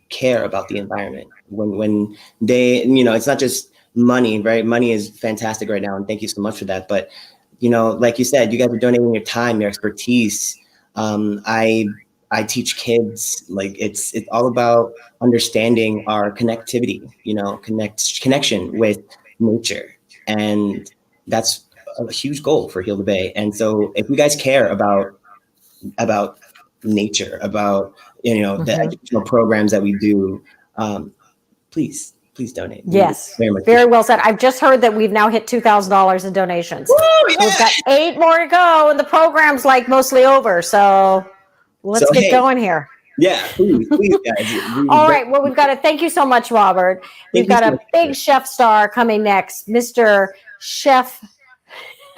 care about the environment, when they, you know, it's not just money, right? Money is fantastic right now, and thank you so much for that. But, you know, like you said, you guys are donating your time, your expertise. I teach kids, like it's all about understanding our connectivity, you know, connection with nature. And that's a huge goal for Hilo Bay. And so if you guys care about nature, about, you know, the educational programs that we do, please donate. Yes, very well said. I've just heard that we've now hit $2,000 in donations. Woo, yeah. We've got 8 more to go, and the program's like mostly over. So let's get going here. Yeah, please, guys. All right. Well, we've got to thank you so much, Robert. We've got a big chef star coming next, Mr. Chef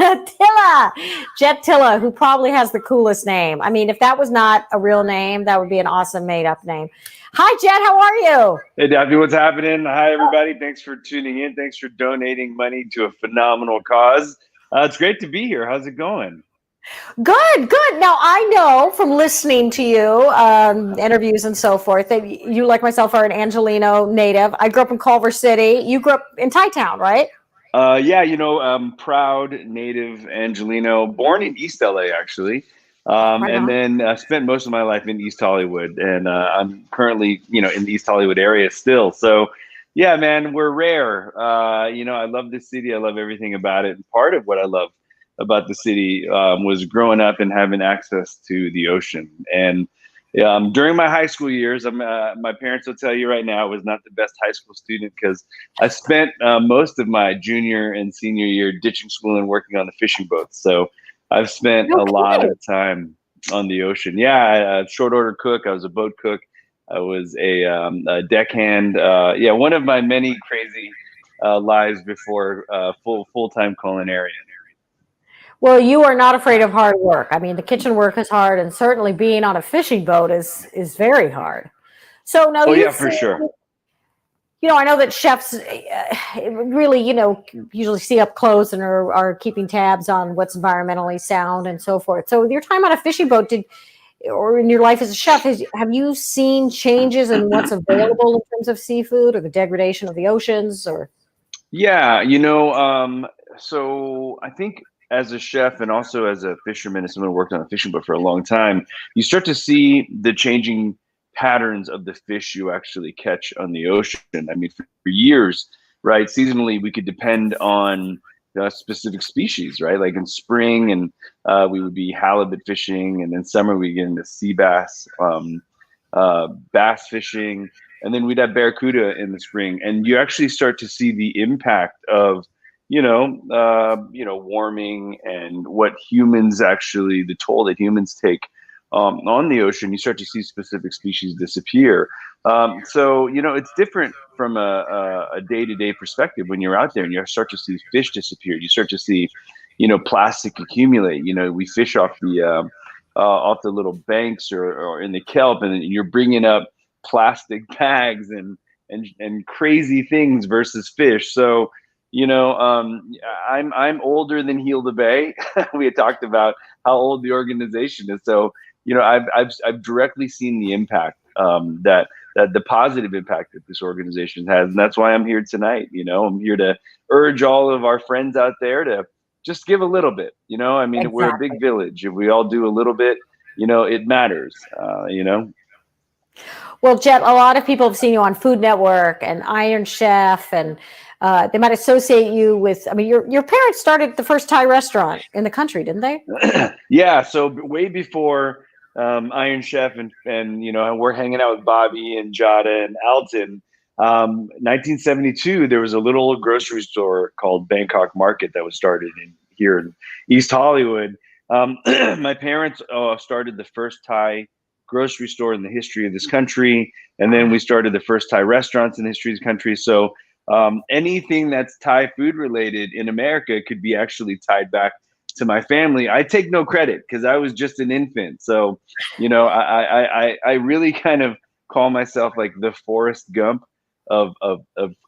Tila, Jet Tila, who probably has the coolest name. I mean, if that was not a real name, that would be an awesome made-up name. Hi, Jet. How are you? Hey, Daphne. What's happening? Hi, everybody. Thanks for tuning in. Thanks for donating money to a phenomenal cause. It's great to be here. How's it going? Good. Now, I know from listening to you, interviews and so forth, that you, like myself, are an Angelino native. I grew up in Culver City. You grew up in Thai-town, right? Yeah, you know, proud native Angelino, born in East LA, actually. And then spent most of my life in East Hollywood. And I'm currently, you know, in the East Hollywood area still. So, yeah, man, we're rare. You know, I love this city. I love everything about it. And part of what I love about the city was growing up and having access to the ocean. And during my high school years, my parents will tell you right now, I was not the best high school student because I spent most of my junior and senior year ditching school and working on the fishing boats. So I've spent a lot of time on the ocean. Yeah, short order cook. I was a boat cook. I was a deckhand. Yeah, one of my many crazy lives before full-time culinarian. Well, you are not afraid of hard work. I mean, the kitchen work is hard, and certainly being on a fishing boat is very hard. So now, oh yeah, for sure. You know, I know that chefs really, you know, usually see up close and are keeping tabs on what's environmentally sound and so forth. So your time on a fishing boat, or in your life as a chef, have you seen changes in what's available in terms of seafood, or the degradation of the oceans, or? Yeah, you know, so I think as a chef and also as a fisherman, as someone who worked on a fishing boat for a long time, you start to see the changing patterns of the fish you actually catch on the ocean. I mean, for years, right, seasonally, we could depend on specific species, right? Like in spring, and we would be halibut fishing, and then summer we get into sea bass, bass fishing, and then we'd have barracuda in the spring. And you actually start to see the impact of, warming, and what humans actually, the toll that humans take on the ocean. You start to see specific species disappear. So, you know, it's different from a day-to-day perspective when you're out there and you start to see fish disappear. You start to see, plastic accumulate. You know, we fish off the little banks or in the kelp, and you're bringing up plastic bags and crazy things versus fish. So, I'm older than Hilo Bay. We had talked about how old the organization is. So, I've directly seen the impact that the positive impact that this organization has, and that's why I'm here tonight. I'm here to urge all of our friends out there to just give a little bit. I mean, Exactly. We're a big village. If we all do a little bit, it matters. Well, Jet, a lot of people have seen you on Food Network and Iron Chef, and they might associate you with, I mean, your parents started the first Thai restaurant in the country, didn't they? Yeah. So way before Iron Chef and we're hanging out with Bobby and Jada and Alton. 1972, there was a little grocery store called Bangkok Market that was started here in East Hollywood. My parents started the first Thai grocery store in the history of this country, and then we started the first Thai restaurants in the history of the country. So anything that's Thai food related in America could be actually tied back to my family. I take no credit because I was just an infant. So, I really kind of call myself like the Forrest Gump of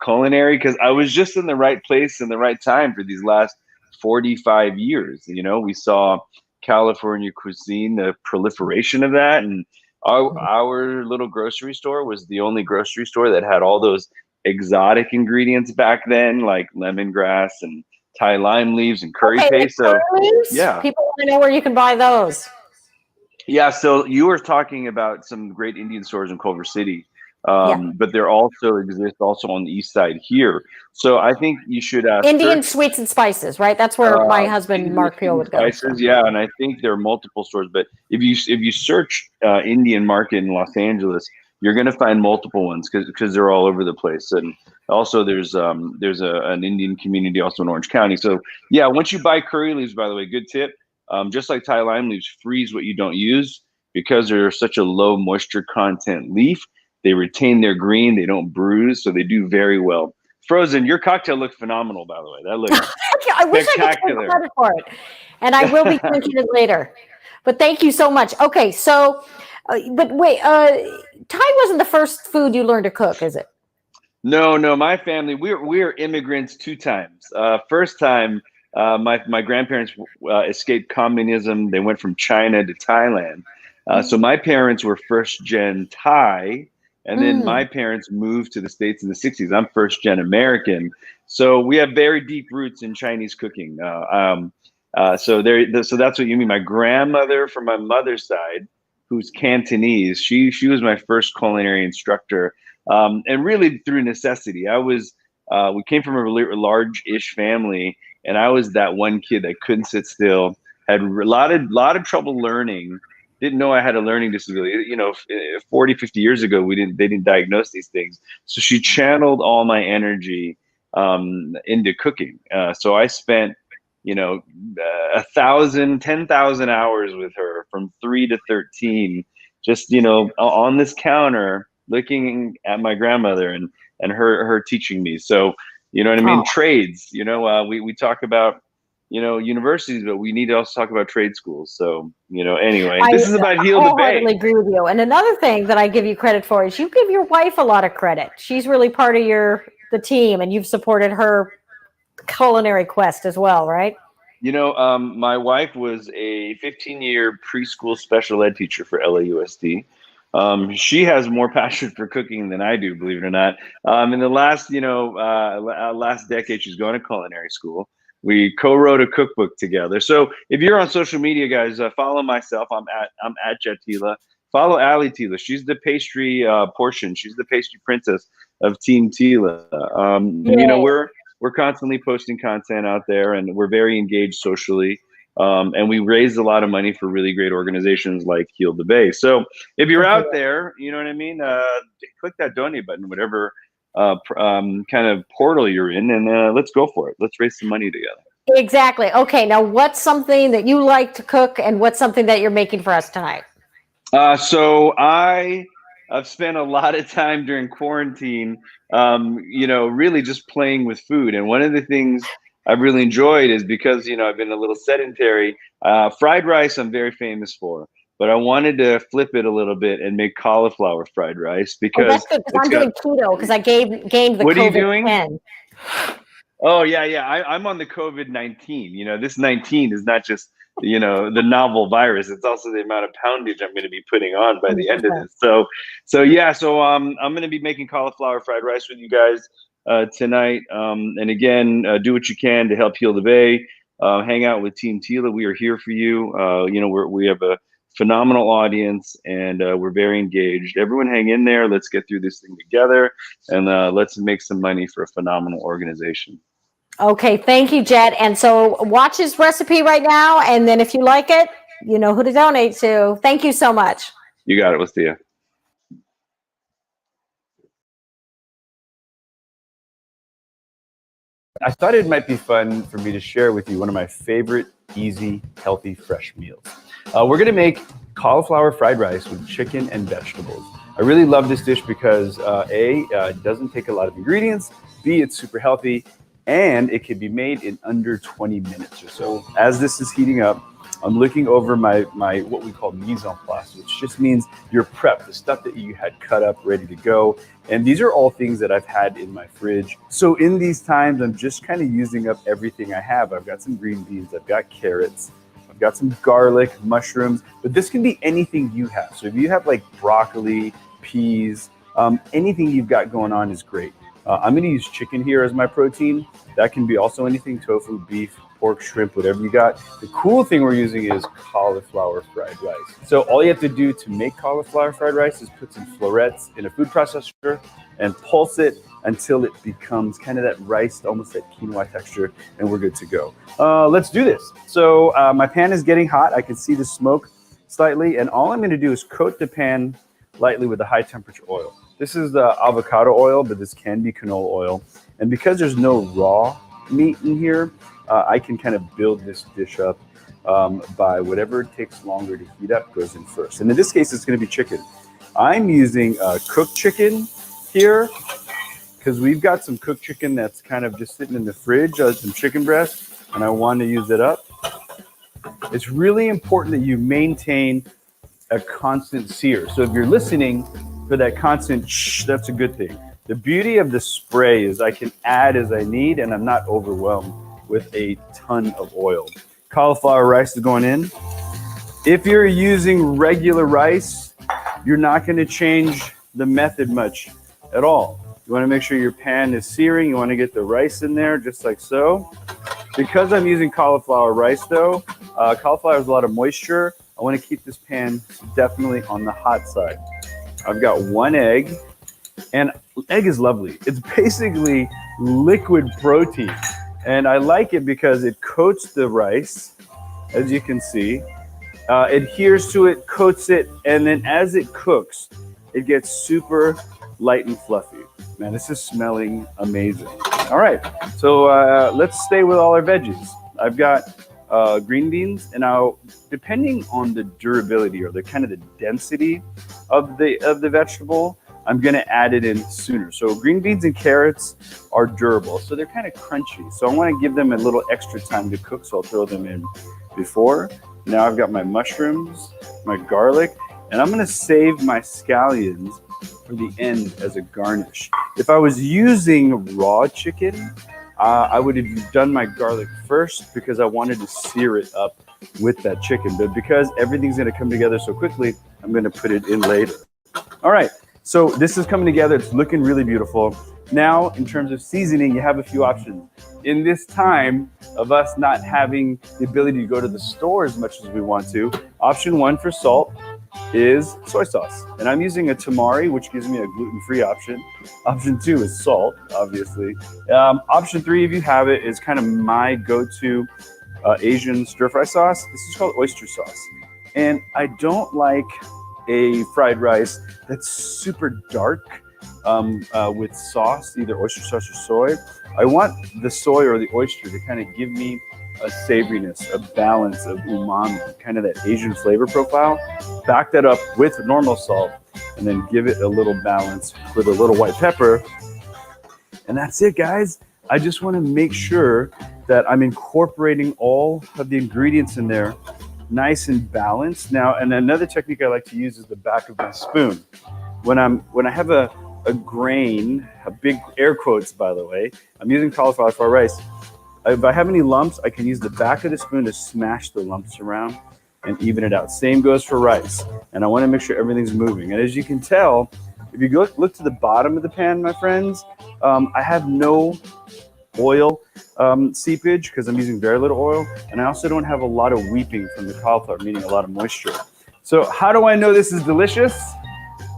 culinary, because I was just in the right place in the right time for these last 45 years. We saw California cuisine, the proliferation of that, and our little grocery store was the only grocery store that had all those exotic ingredients back then, like lemongrass and Thai lime leaves and curry paste. So yeah, people want to know where you can buy those. Yeah, so you were talking about some great Indian stores in Culver City, but there also exist on the east side here. So I think you should Indian sweets and spices, right? That's where my husband Mark Peel would go. Spices, yeah, and I think there are multiple stores. But if you search Indian market in Los Angeles, you're going to find multiple ones because they're all over the place. And also there's an Indian community also in Orange County. So yeah, once you buy curry leaves, by the way, good tip. Just like Thai lime leaves, freeze what you don't use, because they're such a low moisture content leaf. They retain their green. They don't bruise, so they do very well. Frozen, your cocktail looked phenomenal, by the way. That looks I wish I could take credit for it, and I will be drinking it later. But thank you so much. Okay, so, but wait, Thai wasn't the first food you learned to cook, is it? No. My family, we're immigrants 2 times. First time, my grandparents escaped communism. They went from China to Thailand. So my parents were first gen Thai, and then my parents moved to the States in the 60s. I'm first gen American. So we have very deep roots in Chinese cooking. So that's what you mean. My grandmother from my mother's side, who's Cantonese, she was my first culinary instructor, and really through necessity. We came from a large-ish family, and I was that one kid that couldn't sit still, had a lot of trouble learning, didn't know I had a learning disability. 40, 50 years ago, they didn't diagnose these things. So she channeled all my energy into cooking. So I spent 1,000, 10,000 hours with her from 3 to 13, just, on this counter looking at my grandmother and her teaching me. So, you know what I mean? Oh. Trades, we talk about, universities, but we need to also talk about trade schools. So, anyway, this is about Hilo Bay. I wholeheartedly agree with you. And another thing that I give you credit for is you give your wife a lot of credit. She's really part of the team, and you've supported her culinary quest as well, right? My wife was a 15-year preschool special ed teacher for LAUSD. She has more passion for cooking than I do, believe it or not. In the last, last decade, she's going to culinary school. We co-wrote a cookbook together. So if you're on social media, guys, follow myself. I'm at Jet Tila. Follow Ali Tila. She's the pastry portion. She's the pastry princess of Team Tila. We're constantly posting content out there, and we're very engaged socially. And we raised a lot of money for really great organizations like Hilo Bay. So if you're out there, you know what I mean, click that donate button, whatever kind of portal you're in, and let's go for it. Let's raise some money together. Exactly. Okay, now what's something that you like to cook, and what's something that you're making for us tonight? So I've spent a lot of time during quarantine, really just playing with food. And one of the things I've really enjoyed is because, I've been a little sedentary. Fried rice I'm very famous for, but I wanted to flip it a little bit and make cauliflower fried rice because that's good, because I'm doing keto because I gained the What COVID are you doing? 10. Oh, yeah. I'm on the COVID-19. This 19 is not just, the novel virus. It's also the amount of poundage I'm going to be putting on by the end of this. So I'm going to be making cauliflower fried rice with you guys tonight. And again, do what you can to help Hilo Bay. Hang out with Team Tila. We are here for you. We have a phenomenal audience, and we're very engaged. Everyone hang in there. Let's get through this thing together, and let's make some money for a phenomenal organization. Okay, thank you, Jet. And so watch his recipe right now, and then if you like it, you know who to donate to. Thank you so much. You got it. We'll see you. I thought it might be fun for me to share with you one of my favorite easy, healthy, fresh meals. We're going to make cauliflower fried rice with chicken and vegetables. I really love this dish because it doesn't take a lot of ingredients, B, it's super healthy, and it can be made in under 20 minutes or so. As this is heating up, I'm looking over my what we call mise en place, which just means your prep, the stuff that you had cut up, ready to go. And these are all things that I've had in my fridge. So in these times, I'm just kind of using up everything I have. I've got some green beans, I've got carrots, I've got some garlic, mushrooms, but this can be anything you have. So if you have like broccoli, peas, anything you've got going on is great. I'm going to use chicken here as my protein. That can be also anything, tofu, beef, pork, shrimp, whatever you got. The cool thing we're using is cauliflower fried rice. So all you have to do to make cauliflower fried rice is put some florets in a food processor and pulse it until it becomes kind of that rice, almost that quinoa texture, and we're good to go. Let's do this. So my pan is getting hot. I can see the smoke slightly, and all I'm going to do is coat the pan lightly with a high temperature oil. This is the avocado oil, but this can be canola oil. And because there's no raw meat in here, I can kind of build this dish up by whatever it takes longer to heat up goes in first. And in this case, it's going to be chicken. I'm using cooked chicken here because we've got some cooked chicken that's kind of just sitting in the fridge, some chicken breast, and I want to use it up. It's really important that you maintain a constant sear. So if you're listening for that constant shh, that's a good thing. The beauty of the spray is I can add as I need, and I'm not overwhelmed with a ton of oil. Cauliflower rice is going in. If you're using regular rice, you're not going to change the method much at all. You want to make sure your pan is searing. You want to get the rice in there just like so. Because I'm using cauliflower rice though, cauliflower has a lot of moisture. I want to keep this pan definitely on the hot side. I've got one egg, and egg is lovely. It's basically liquid protein. And I like it because it coats the rice, as you can see, adheres to it, coats it, and then as it cooks, it gets super light and fluffy. Man, this is smelling amazing. All right, so let's stay with all our veggies. I've got green beans, and depending on the durability or the kind of the density of the vegetable, I'm going to add it in sooner. So green beans and carrots are durable, so they're kind of crunchy. So I want to give them a little extra time to cook, so I'll throw them in before. Now I've got my mushrooms, my garlic, and I'm going to save my scallions for the end as a garnish. If I was using raw chicken, I would have done my garlic first because I wanted to sear it up with that chicken. But because everything's going to come together so quickly, I'm going to put it in later. All right, so this is coming together. It's looking really beautiful. Now, in terms of seasoning, you have a few options. In this time of us not having the ability to go to the store as much as we want to, option 1 for salt is soy sauce. And I'm using a tamari, which gives me a gluten-free option. Option 2 is salt, obviously. Option 3, if you have it, is kind of my go-to Asian stir-fry sauce. This is called oyster sauce. And I don't like a fried rice that's super dark with sauce, either oyster sauce or soy. I want the soy or the oyster to kind of give me a savoriness, a balance of umami, kind of that Asian flavor profile. Back that up with normal salt, and then give it a little balance with a little white pepper. And that's it, guys. I just want to make sure that I'm incorporating all of the ingredients in there nice and balanced. Now, and another technique I like to use is the back of my spoon. When I have a grain, a big air quotes, by the way, I'm using cauliflower rice. If I have any lumps, I can use the back of the spoon to smash the lumps around and even it out. Same goes for rice. And I want to make sure everything's moving. And as you can tell, if you look to the bottom of the pan, my friends, I have no oil seepage because I'm using very little oil. And I also don't have a lot of weeping from the cauliflower, meaning a lot of moisture. So how do I know this is delicious?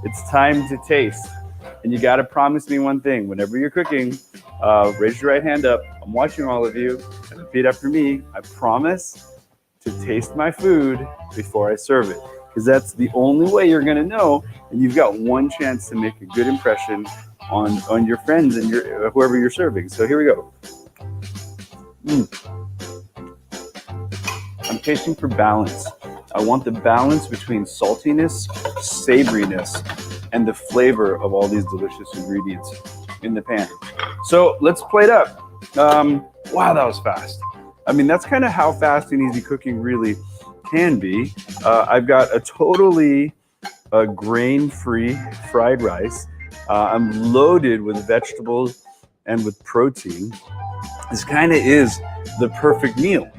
It's time to taste. And you got to promise me one thing. Whenever you're cooking, raise your right hand up. I'm watching all of you. And repeat after me. I promise to taste my food before I serve it. Because that's the only way you're going to know. And you've got one chance to make a good impression on your friends and whoever you're serving. So here we go. I'm tasting for balance. I want the balance between saltiness, savoriness, and the flavor of all these delicious ingredients in the pan. So let's plate up. Wow, that was fast. I mean, that's kind of how fast and easy cooking really can be. I've got a totally grain-free fried rice. I'm loaded with vegetables and with protein. This kind of is the perfect meal.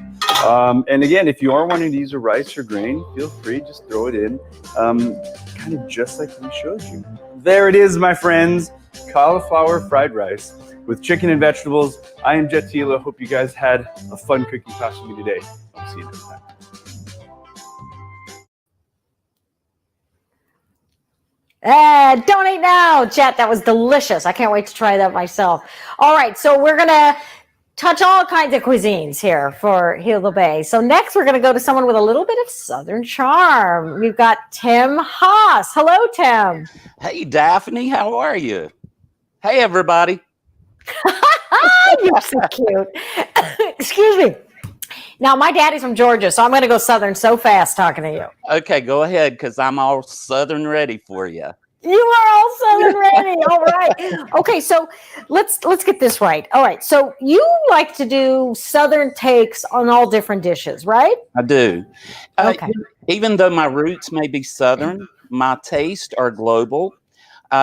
And again, if you are wanting to use a rice or grain, feel free, just throw it in, kind of just like we showed you. There it is, my friends, cauliflower fried rice with chicken and vegetables. I am Jet Tila. Hope you guys had a fun cooking class with me today. I'll see you next time. Donate now, Jet. That was delicious. I can't wait to try that myself. All right, so we're going to touch all kinds of cuisines here for Hilo Bay. So next we're going to go to someone with a little bit of Southern charm. We've got Tim Haas. Hello, Tim. Hey, Daphne. How are you? Hey, everybody. You're so cute. Excuse me. Now, my daddy's from Georgia, so I'm going to go Southern so fast talking to you. Okay, go ahead, because I'm all Southern ready for you. You are all Southern ready. All right. Okay, so let's get this right. All right, so you like to do Southern takes on all different dishes, right? I do. Okay. Even though my roots may be Southern, my tastes are global.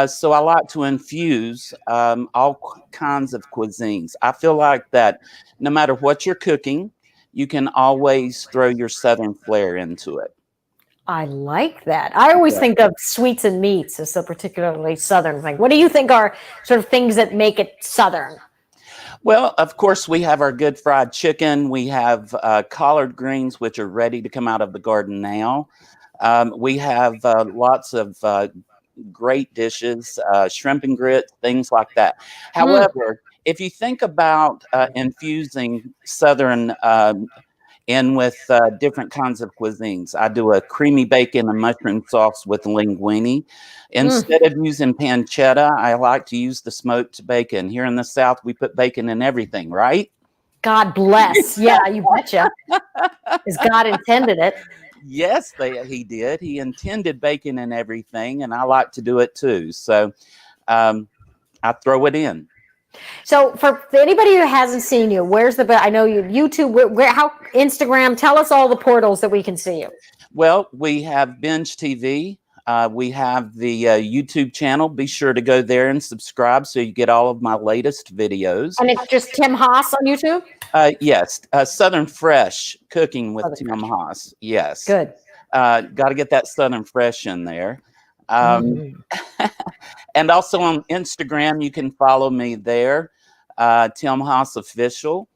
So I like to infuse all kinds of cuisines. I feel like that no matter what you're cooking, you can always throw your Southern flair into it. I like that. I always think of sweets and meats as a particularly Southern thing. What do you think are sort of things that make it Southern? Well, of course, we have our good fried chicken. We have collard greens, which are ready to come out of the garden now. We have lots of great dishes, shrimp and grits, things like that. However, if you think about infusing Southern in with different kinds of cuisines, I do a creamy bacon and mushroom sauce with linguine. Instead of using pancetta, I like to use the smoked bacon. Here in the South, we put bacon in everything, right? God bless. Yeah, you betcha. As God intended it. Yes, he did. He intended bacon and everything, and I like to do it too. So I throw it in. So for anybody who hasn't seen you, where's I know you YouTube, how Instagram, tell us all the portals that we can see you. Well, we have Binge TV. We have the YouTube channel. Be sure to go there and subscribe so you get all of my latest videos. And it's just Tim Haas on YouTube? Yes. Southern Fresh Cooking with Tim Haas. Yes. Good. Got to get that Southern Fresh in there. And also on Instagram, you can follow me there, Tim Haas Official.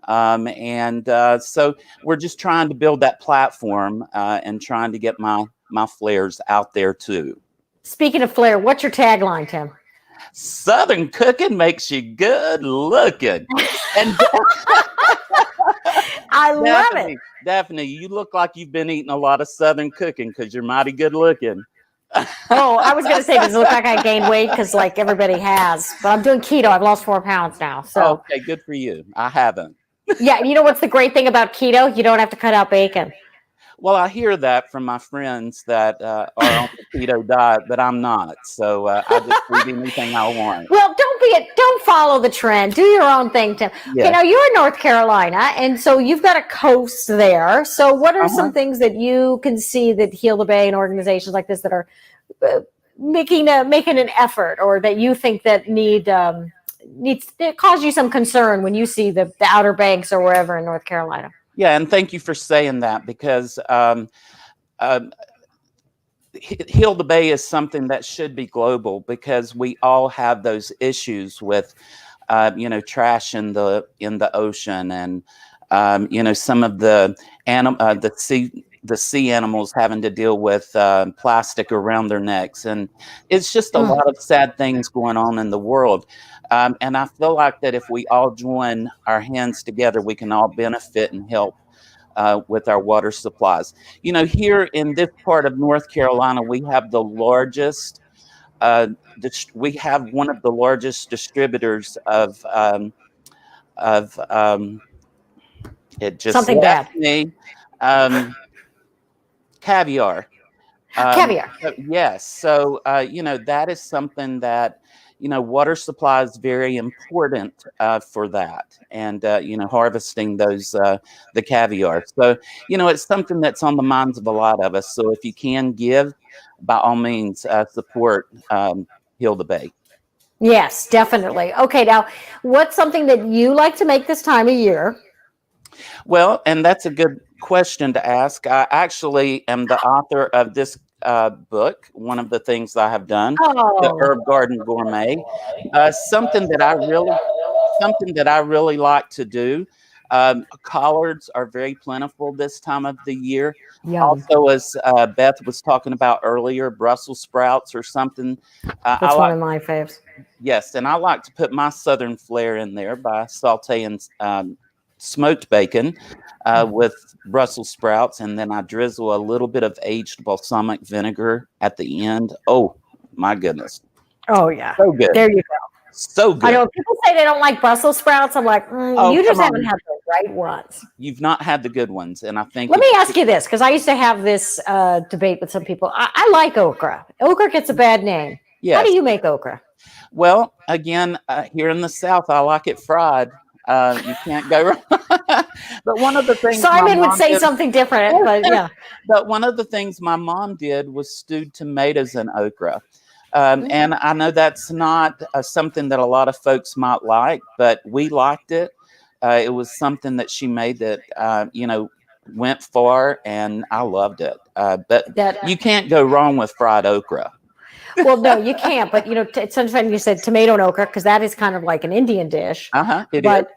So we're just trying to build that platform and trying to get my flares out there too. Speaking of flair, what's your tagline, Tim? Southern cooking makes you good looking. And I love it. Daphne, you look like you've been eating a lot of Southern cooking because you're mighty good looking. Oh, I was going to say, does it look like I gained weight? Because like everybody has. But I'm doing keto. I've lost 4 pounds now. So okay, good for you. I haven't. Yeah, you know what's the great thing about keto? You don't have to cut out bacon. Well, I hear that from my friends that are on the keto diet, but I'm not. So I just eat anything I want. Well, don't follow the trend. Do your own thing, Tim. Yeah. Okay, now you're in North Carolina, and so you've got a coast there. So what are some things that you can see that Hilo Bay and organizations like this that are making an effort, or that you think that needs to cause you some concern when you see the Outer Banks or wherever in North Carolina? Yeah, and thank you for saying that, because Hilo Bay is something that should be global, because we all have those issues with, trash in the ocean, and some of the sea animals having to deal with plastic around their necks, and it's just a lot of sad things going on in the world. And I feel like that if we all join our hands together, we can all benefit and help with our water supplies. Here in this part of North Carolina, we have the largest. We have one of the largest distributors of. It just something bad. Me. Caviar. Caviar. Yes. So that is something that. Water supply is very important for that, and harvesting those the caviar. So it's something that's on the minds of a lot of us. So if you can give, by all means, support Hilo Bay. Yes, definitely. Okay, now what's something that you like to make this time of year? Well, and that's a good question to ask. I actually am the author of this book. One of the things I have done, the Herb Garden Gourmet, something that I really like to do. Collards are very plentiful this time of the year. Yum. Also, as Beth was talking about earlier, Brussels sprouts or something. That's one of my faves. Yes, and I like to put my Southern flair in there by sauteing smoked bacon with Brussels sprouts, and then I drizzle a little bit of aged balsamic vinegar at the end. Oh my goodness! Oh yeah, so good. There you go. So good. I know people say they don't like Brussels sprouts. I'm like, you just haven't had the right ones. You've not had the good ones, and I think. Let me ask you this, because I used to have this debate with some people. I like okra. Okra gets a bad name. Yes. How do you make okra? Well, again, here in the South, I like it fried. You can't go wrong. But one of the things Simon would say something different, but yeah. But one of the things my mom did was stewed tomatoes and okra. And I know that's not something that a lot of folks might like, but we liked it. It was something that she made that, went far, and I loved it. But you can't go wrong with fried okra. Well, no, you can't. But, it's sometimes you said tomato and okra, because that is kind of like an Indian dish. But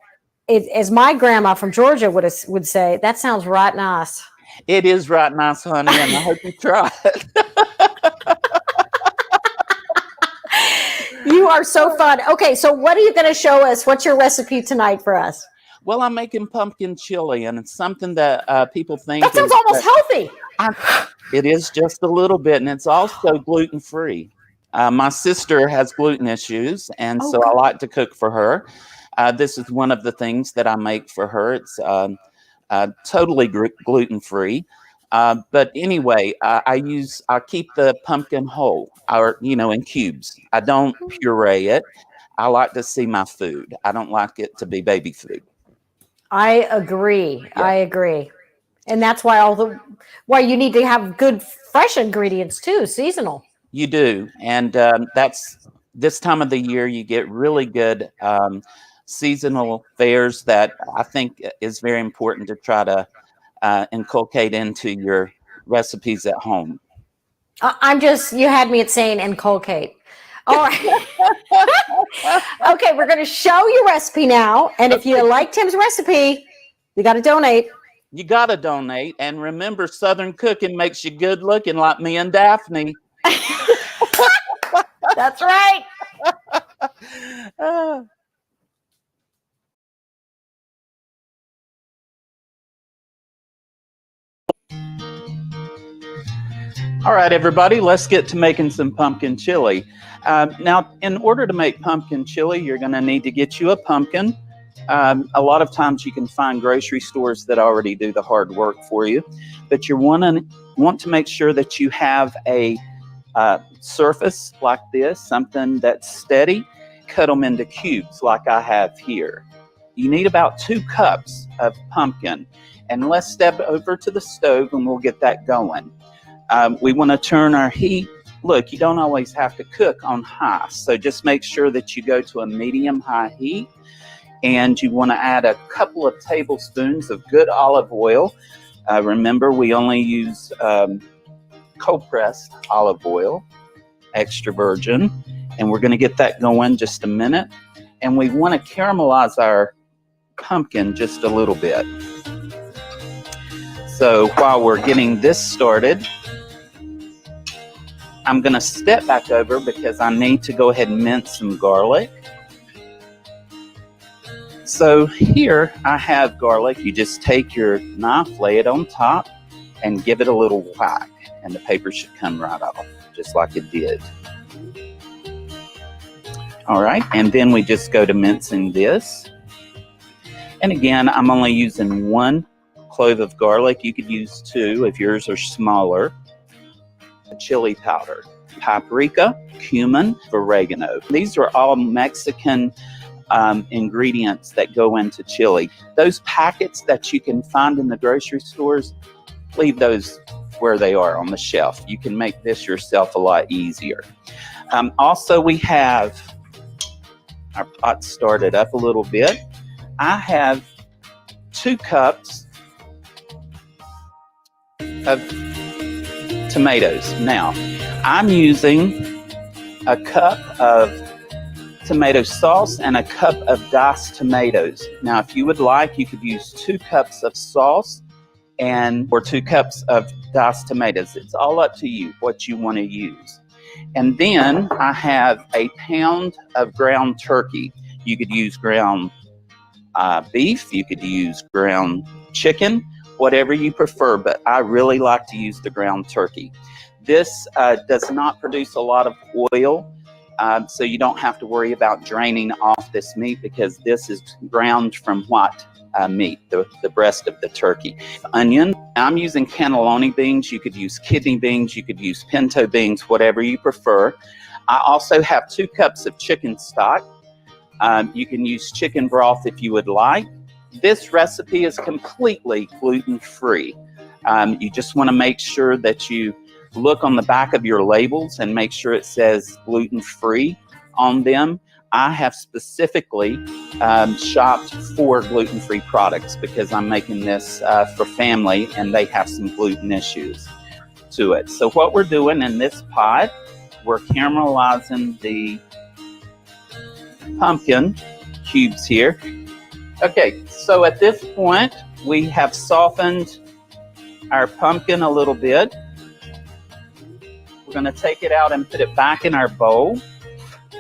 as my grandma from Georgia would say, that sounds right nice. It is right nice, honey, and I hope you try it. You are so fun. Okay, so what are you going to show us? What's your recipe tonight for us? Well, I'm making pumpkin chili, and it's something that people think that sounds almost healthy. It is just a little bit, and it's also gluten-free. My sister has gluten issues, and so I like to cook for her. This is one of the things that I make for her. It's totally gluten-free. But anyway, I keep the pumpkin whole, or, in cubes. I don't puree it. I like to see my food. I don't like it to be baby food. I agree. Yeah. I agree. And that's why why you need to have good fresh ingredients too, seasonal. You do. And that's this time of the year you get really good seasonal fares that I think is very important to try to inculcate into your recipes at home. You had me at saying inculcate. All right. Okay, we're going to show your recipe now. And if you like Tim's recipe, you got to donate. You got to donate. And remember, Southern cooking makes you good looking like me and Daphne. That's right. All right, everybody, let's get to making some pumpkin chili. Now, in order to make pumpkin chili, you're going to need to get you a pumpkin. A lot of times you can find grocery stores that already do the hard work for you, but you want to make sure that you have a surface like this, something that's steady. Cut them into cubes like I have here. You need about 2 cups of pumpkin, and let's step over to the stove and we'll get that going. We want to turn our heat. Look, you don't always have to cook on high, so just make sure that you go to a medium-high heat, and you want to add a couple of tablespoons of good olive oil. Remember, we only use cold-pressed olive oil, extra virgin, and we're going to get that going just a minute. And we want to caramelize our pumpkin just a little bit. So while we're getting this started, I'm going to step back over because I need to go ahead and mince some garlic. So here I have garlic. You just take your knife, lay it on top, and give it a little whack, and the paper should come right off, just like it did. All right, and then we just go to mincing this. And again, I'm only using 1 clove of garlic. You could use 2 if yours are smaller. Chili powder, paprika, cumin, oregano. These are all Mexican ingredients that go into chili. Those packets that you can find in the grocery stores, leave those where they are on the shelf. You can make this yourself a lot easier. Also, we have our pot started up a little bit. I have 2 cups of tomatoes. Now, I'm using a cup of tomato sauce and a cup of diced tomatoes. Now, if you would like, you could use 2 cups of sauce or 2 cups of diced tomatoes. It's all up to you what you want to use. And then I have a pound of ground turkey. You could use ground beef, you could use ground chicken, whatever you prefer, but I really like to use the ground turkey. This does not produce a lot of oil, so you don't have to worry about draining off this meat because this is ground from white meat, the breast of the turkey. Onion, I'm using cannelloni beans. You could use kidney beans, you could use pinto beans, whatever you prefer. I also have 2 cups of chicken stock. You can use chicken broth if you would like. This recipe is completely gluten-free. You just want to make sure that you look on the back of your labels and make sure it says gluten-free on them. I have specifically shopped for gluten-free products because I'm making this for family and they have some gluten issues to it. So what we're doing in this pot, we're caramelizing the pumpkin cubes here. Okay, so at this point, we have softened our pumpkin a little bit. We're going to take it out and put it back in our bowl.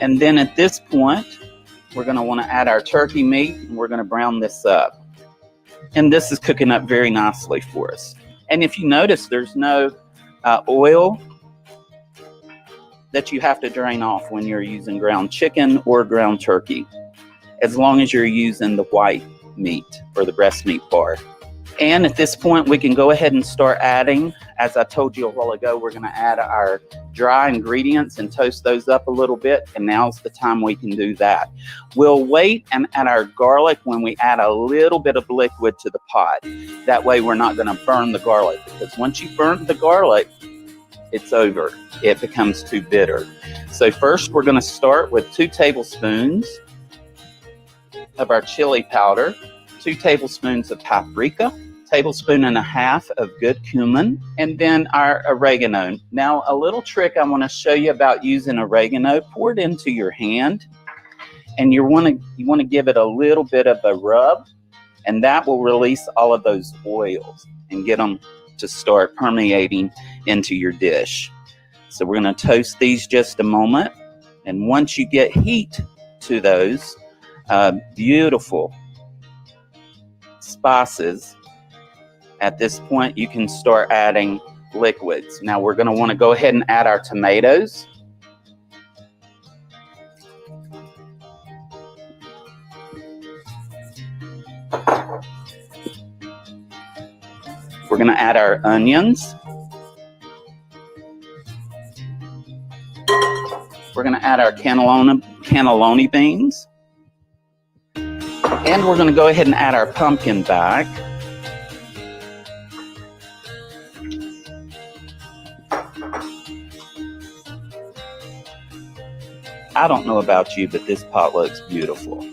And then at this point, we're going to want to add our turkey meat and we're going to brown this up. And this is cooking up very nicely for us. And if you notice, there's no oil that you have to drain off when you're using ground chicken or ground turkey. as long as you're using the white meat or the breast meat part. And at this point, we can go ahead and start adding, as I told you a while ago, we're going to add our dry ingredients and toast those up a little bit. And now's the time we can do that. We'll wait and add our garlic when we add a little bit of liquid to the pot. That way we're not going to burn the garlic, because once you burn the garlic, it's over. It becomes too bitter. So first we're going to start with 2 tablespoons of our chili powder, 2 tablespoons of paprika, 1.5 tablespoons of good cumin, and then our oregano. Now, a little trick I want to show you about using oregano: pour it into your hand, and you want to give it a little bit of a rub, and that will release all of those oils and get them to start permeating into your dish. So we're going to toast these just a moment, and once you get heat to those beautiful spices, at this point you can start adding liquids. Now we're going to want to go ahead and add our tomatoes. We're going to add our onions. We're going to add our cannelloni beans. And we're going to go ahead and add our pumpkin back. I don't know about you, but this pot looks beautiful.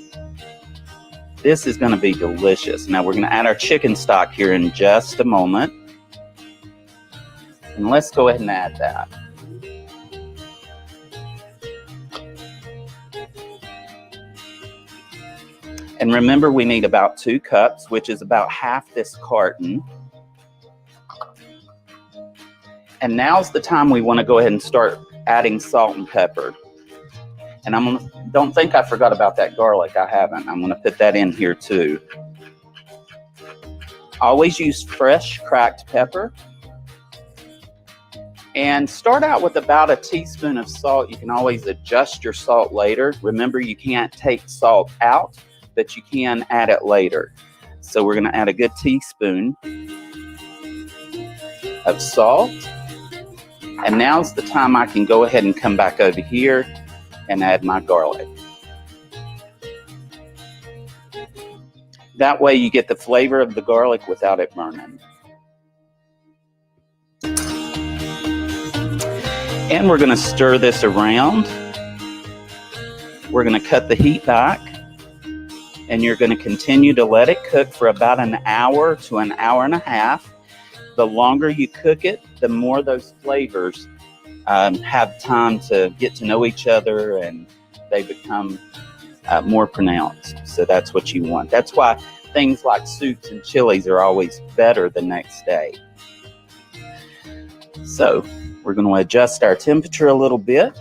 This is going to be delicious. Now we're going to add our chicken stock here in just a moment. And let's go ahead and add that. And remember, we need about 2 cups, which is about half this carton. And now's the time we want to go ahead and start adding salt and pepper. And don't think I forgot about that garlic. I haven't. I'm going to put that in here too. Always use fresh cracked pepper. And start out with about a teaspoon of salt. You can always adjust your salt later. Remember, you can't take salt out, but you can add it later. So we're going to add a good teaspoon of salt. And now's the time I can go ahead and come back over here and add my garlic. That way you get the flavor of the garlic without it burning. And we're going to stir this around. We're going to cut the heat back. And you're going to continue to let it cook for about an hour to an hour and a half. The longer you cook it, the more those flavors have time to get to know each other, and they become more pronounced. So that's what you want. That's why things like soups and chilies are always better the next day. So we're going to adjust our temperature a little bit.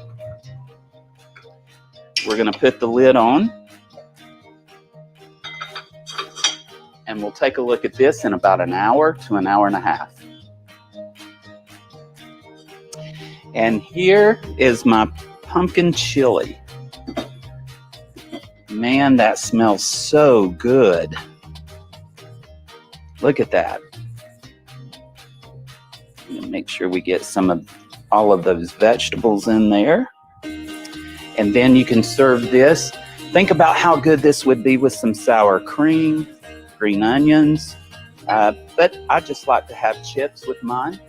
We're going to put the lid on. And we'll take a look at this in about an hour to an hour and a half. And here is my pumpkin chili. Man, that smells so good. Look at that. Make sure we get all of those vegetables in there. And then you can serve this. Think about how good this would be with some sour cream, green onions, but I just like to have chips with mine,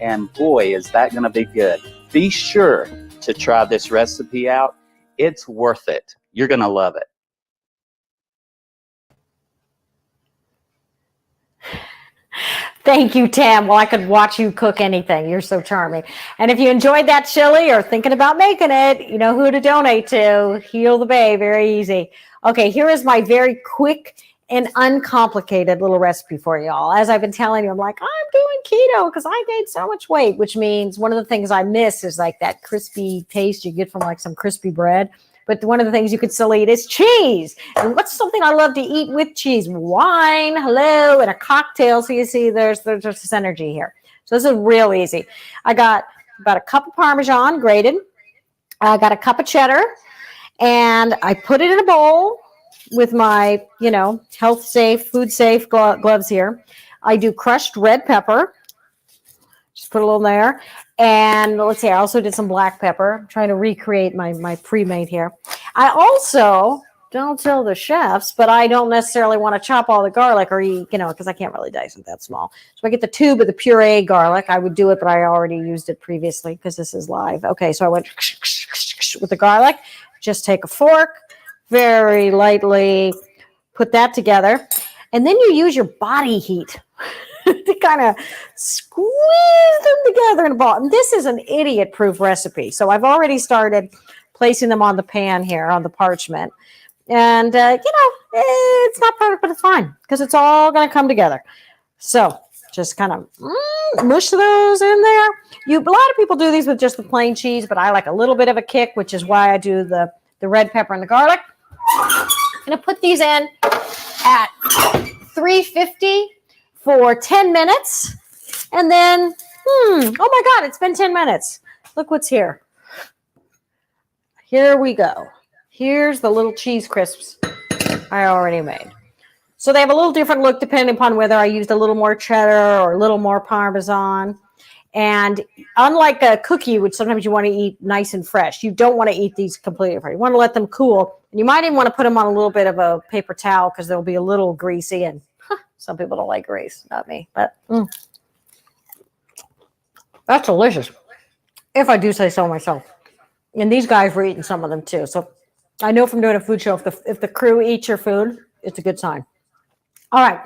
and boy, is that going to be good. Be sure to try this recipe out. It's worth it. You're going to love it. Thank you, Tam. Well, I could watch you cook anything. You're so charming. And if you enjoyed that chili or thinking about making it, you know who to donate to. Hilo Bay, very easy. Okay, here is my very quick and uncomplicated little recipe for y'all. As I've been telling you, I'm like, I'm doing keto because I gained so much weight, which means one of the things I miss is like that crispy taste you get from like some crispy bread. But one of the things you could still eat is cheese. And what's something I love to eat with cheese? Wine, hello, and a cocktail. So you see there's this synergy here. So this is real easy. I got about a cup of Parmesan grated. I got a cup of cheddar. And I put it in a bowl. with my, health safe, food safe gloves here. I do crushed red pepper. Just put a little there. And let's see, I also did some black pepper. I'm trying to recreate my pre-made here. I also, don't tell the chefs, but I don't necessarily want to chop all the garlic or because I can't really dice it that small. So I get the tube of the puree garlic. I would do it, but I already used it previously because this is live. Okay, so I went with the garlic. Just take a fork, very lightly put that together. And then you use your body heat to kind of squeeze them together in a ball. And this is an idiot-proof recipe. So I've already started placing them on the pan here, on the parchment. And, it's not perfect, but it's fine because it's all going to come together. So just kind of mush those in there. A lot of people do these with just the plain cheese, but I like a little bit of a kick, which is why I do the red pepper and the garlic. I'm going to put these in at 350 for 10 minutes. And then, oh my God, it's been 10 minutes. Look what's here. Here we go. Here's the little cheese crisps I already made. So they have a little different look depending upon whether I used a little more cheddar or a little more Parmesan. And unlike a cookie, which sometimes you want to eat nice and fresh, you don't want to eat these completely fresh. You want to let them cool. And you might even want to put them on a little bit of a paper towel because they'll be a little greasy. And some people don't like grease, not me. But that's delicious, if I do say so myself. And these guys were eating some of them too. So I know from doing a food show, if the crew eats your food, it's a good sign. All right.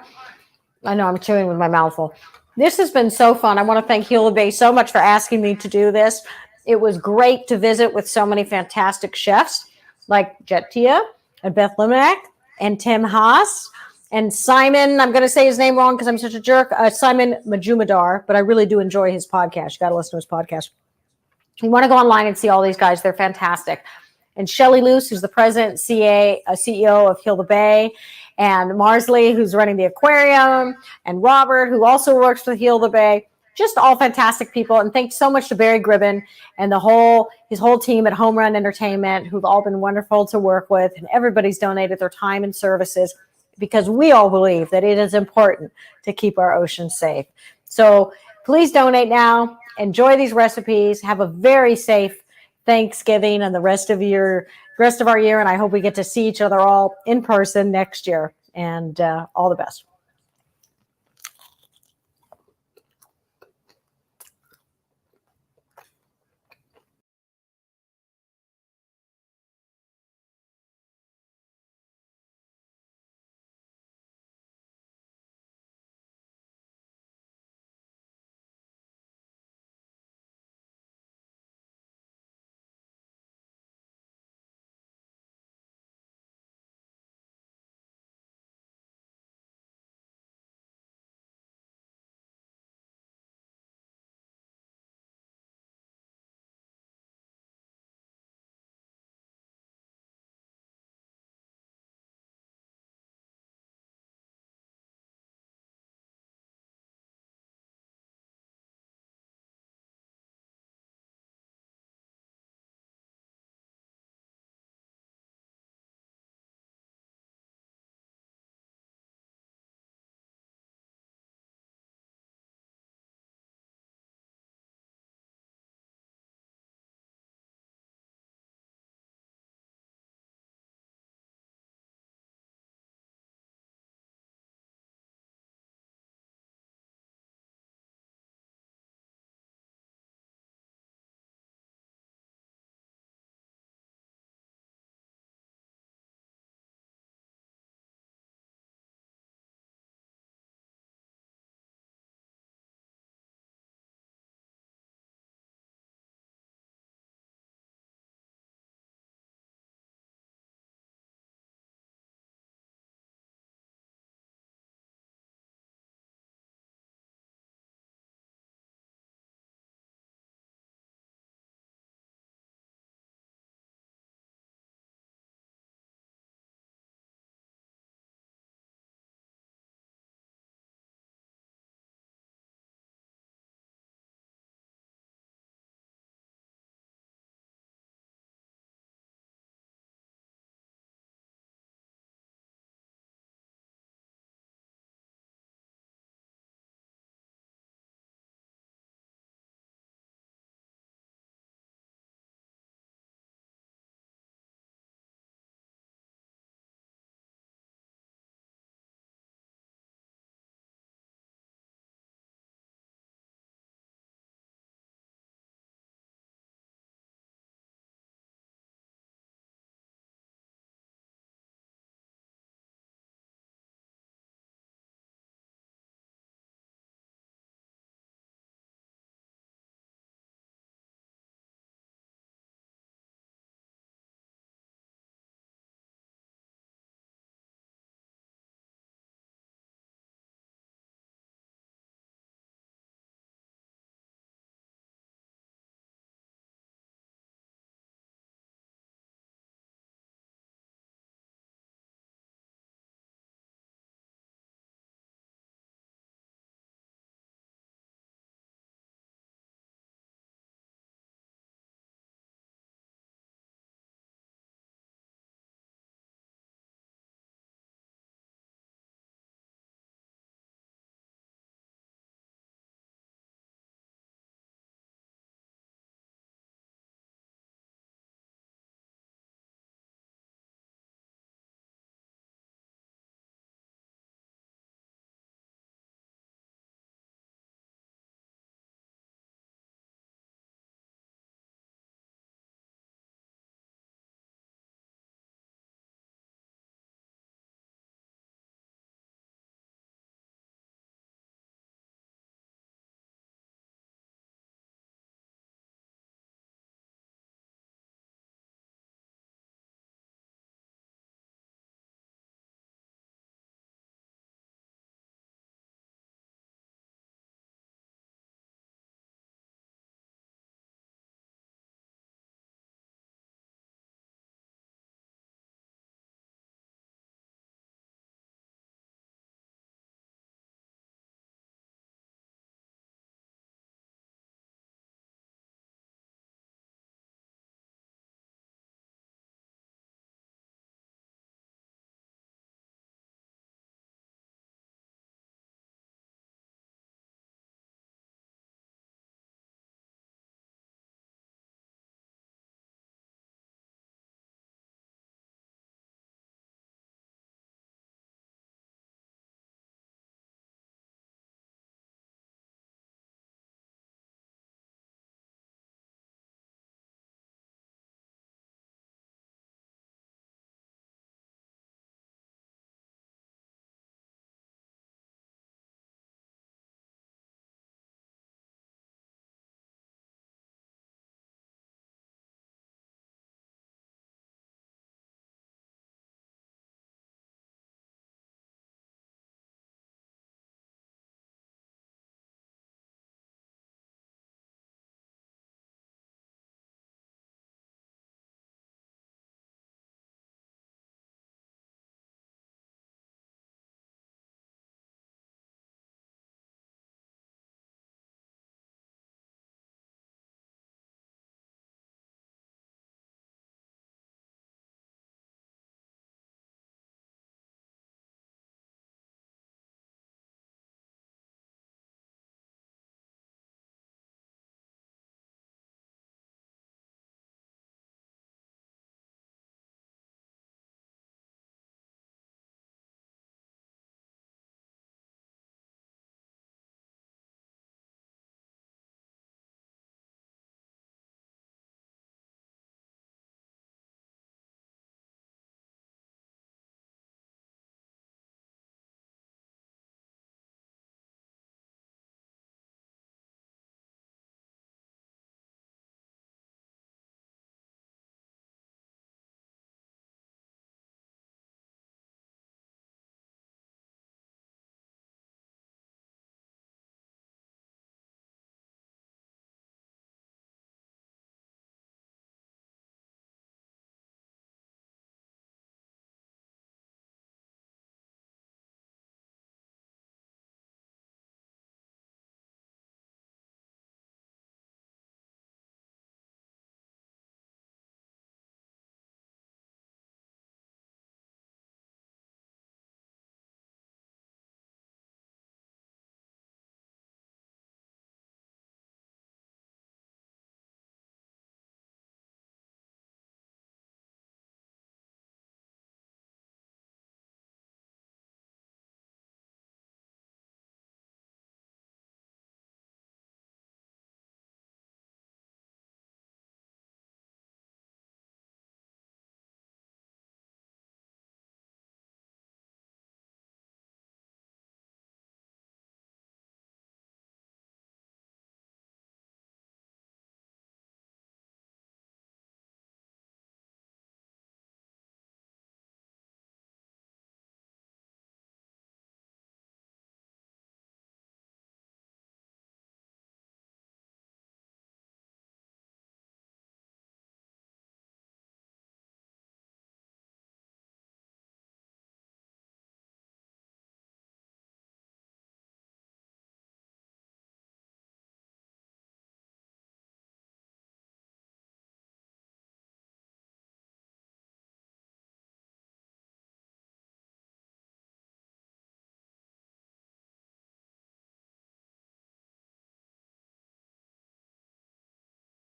I know I'm chewing with my mouth full. This has been so fun. I want to thank Hilo Bay so much for asking me to do this. It was great to visit with so many fantastic chefs like Jet Tila and Beth Le Manach and Tim Haas and Simon. I'm going to say his name wrong because I'm such a jerk. Simon Majumdar, but I really do enjoy his podcast. You got to listen to his podcast. You want to go online and see all these guys. They're fantastic. And Shelley Luce, who's the president, CEO of Hilo Bay, and Marsley, who's running the aquarium, and Robert, who also works for Hilo Bay. Just all fantastic people. And thanks so much to Barry Gribben and his whole team at Home Run Entertainment, who've all been wonderful to work with. And everybody's donated their time and services because we all believe that it is important to keep our oceans safe. So please donate now. Enjoy these recipes. Have a very safe Thanksgiving and the rest of our year. And I hope we get to see each other all in person next year. And all the best.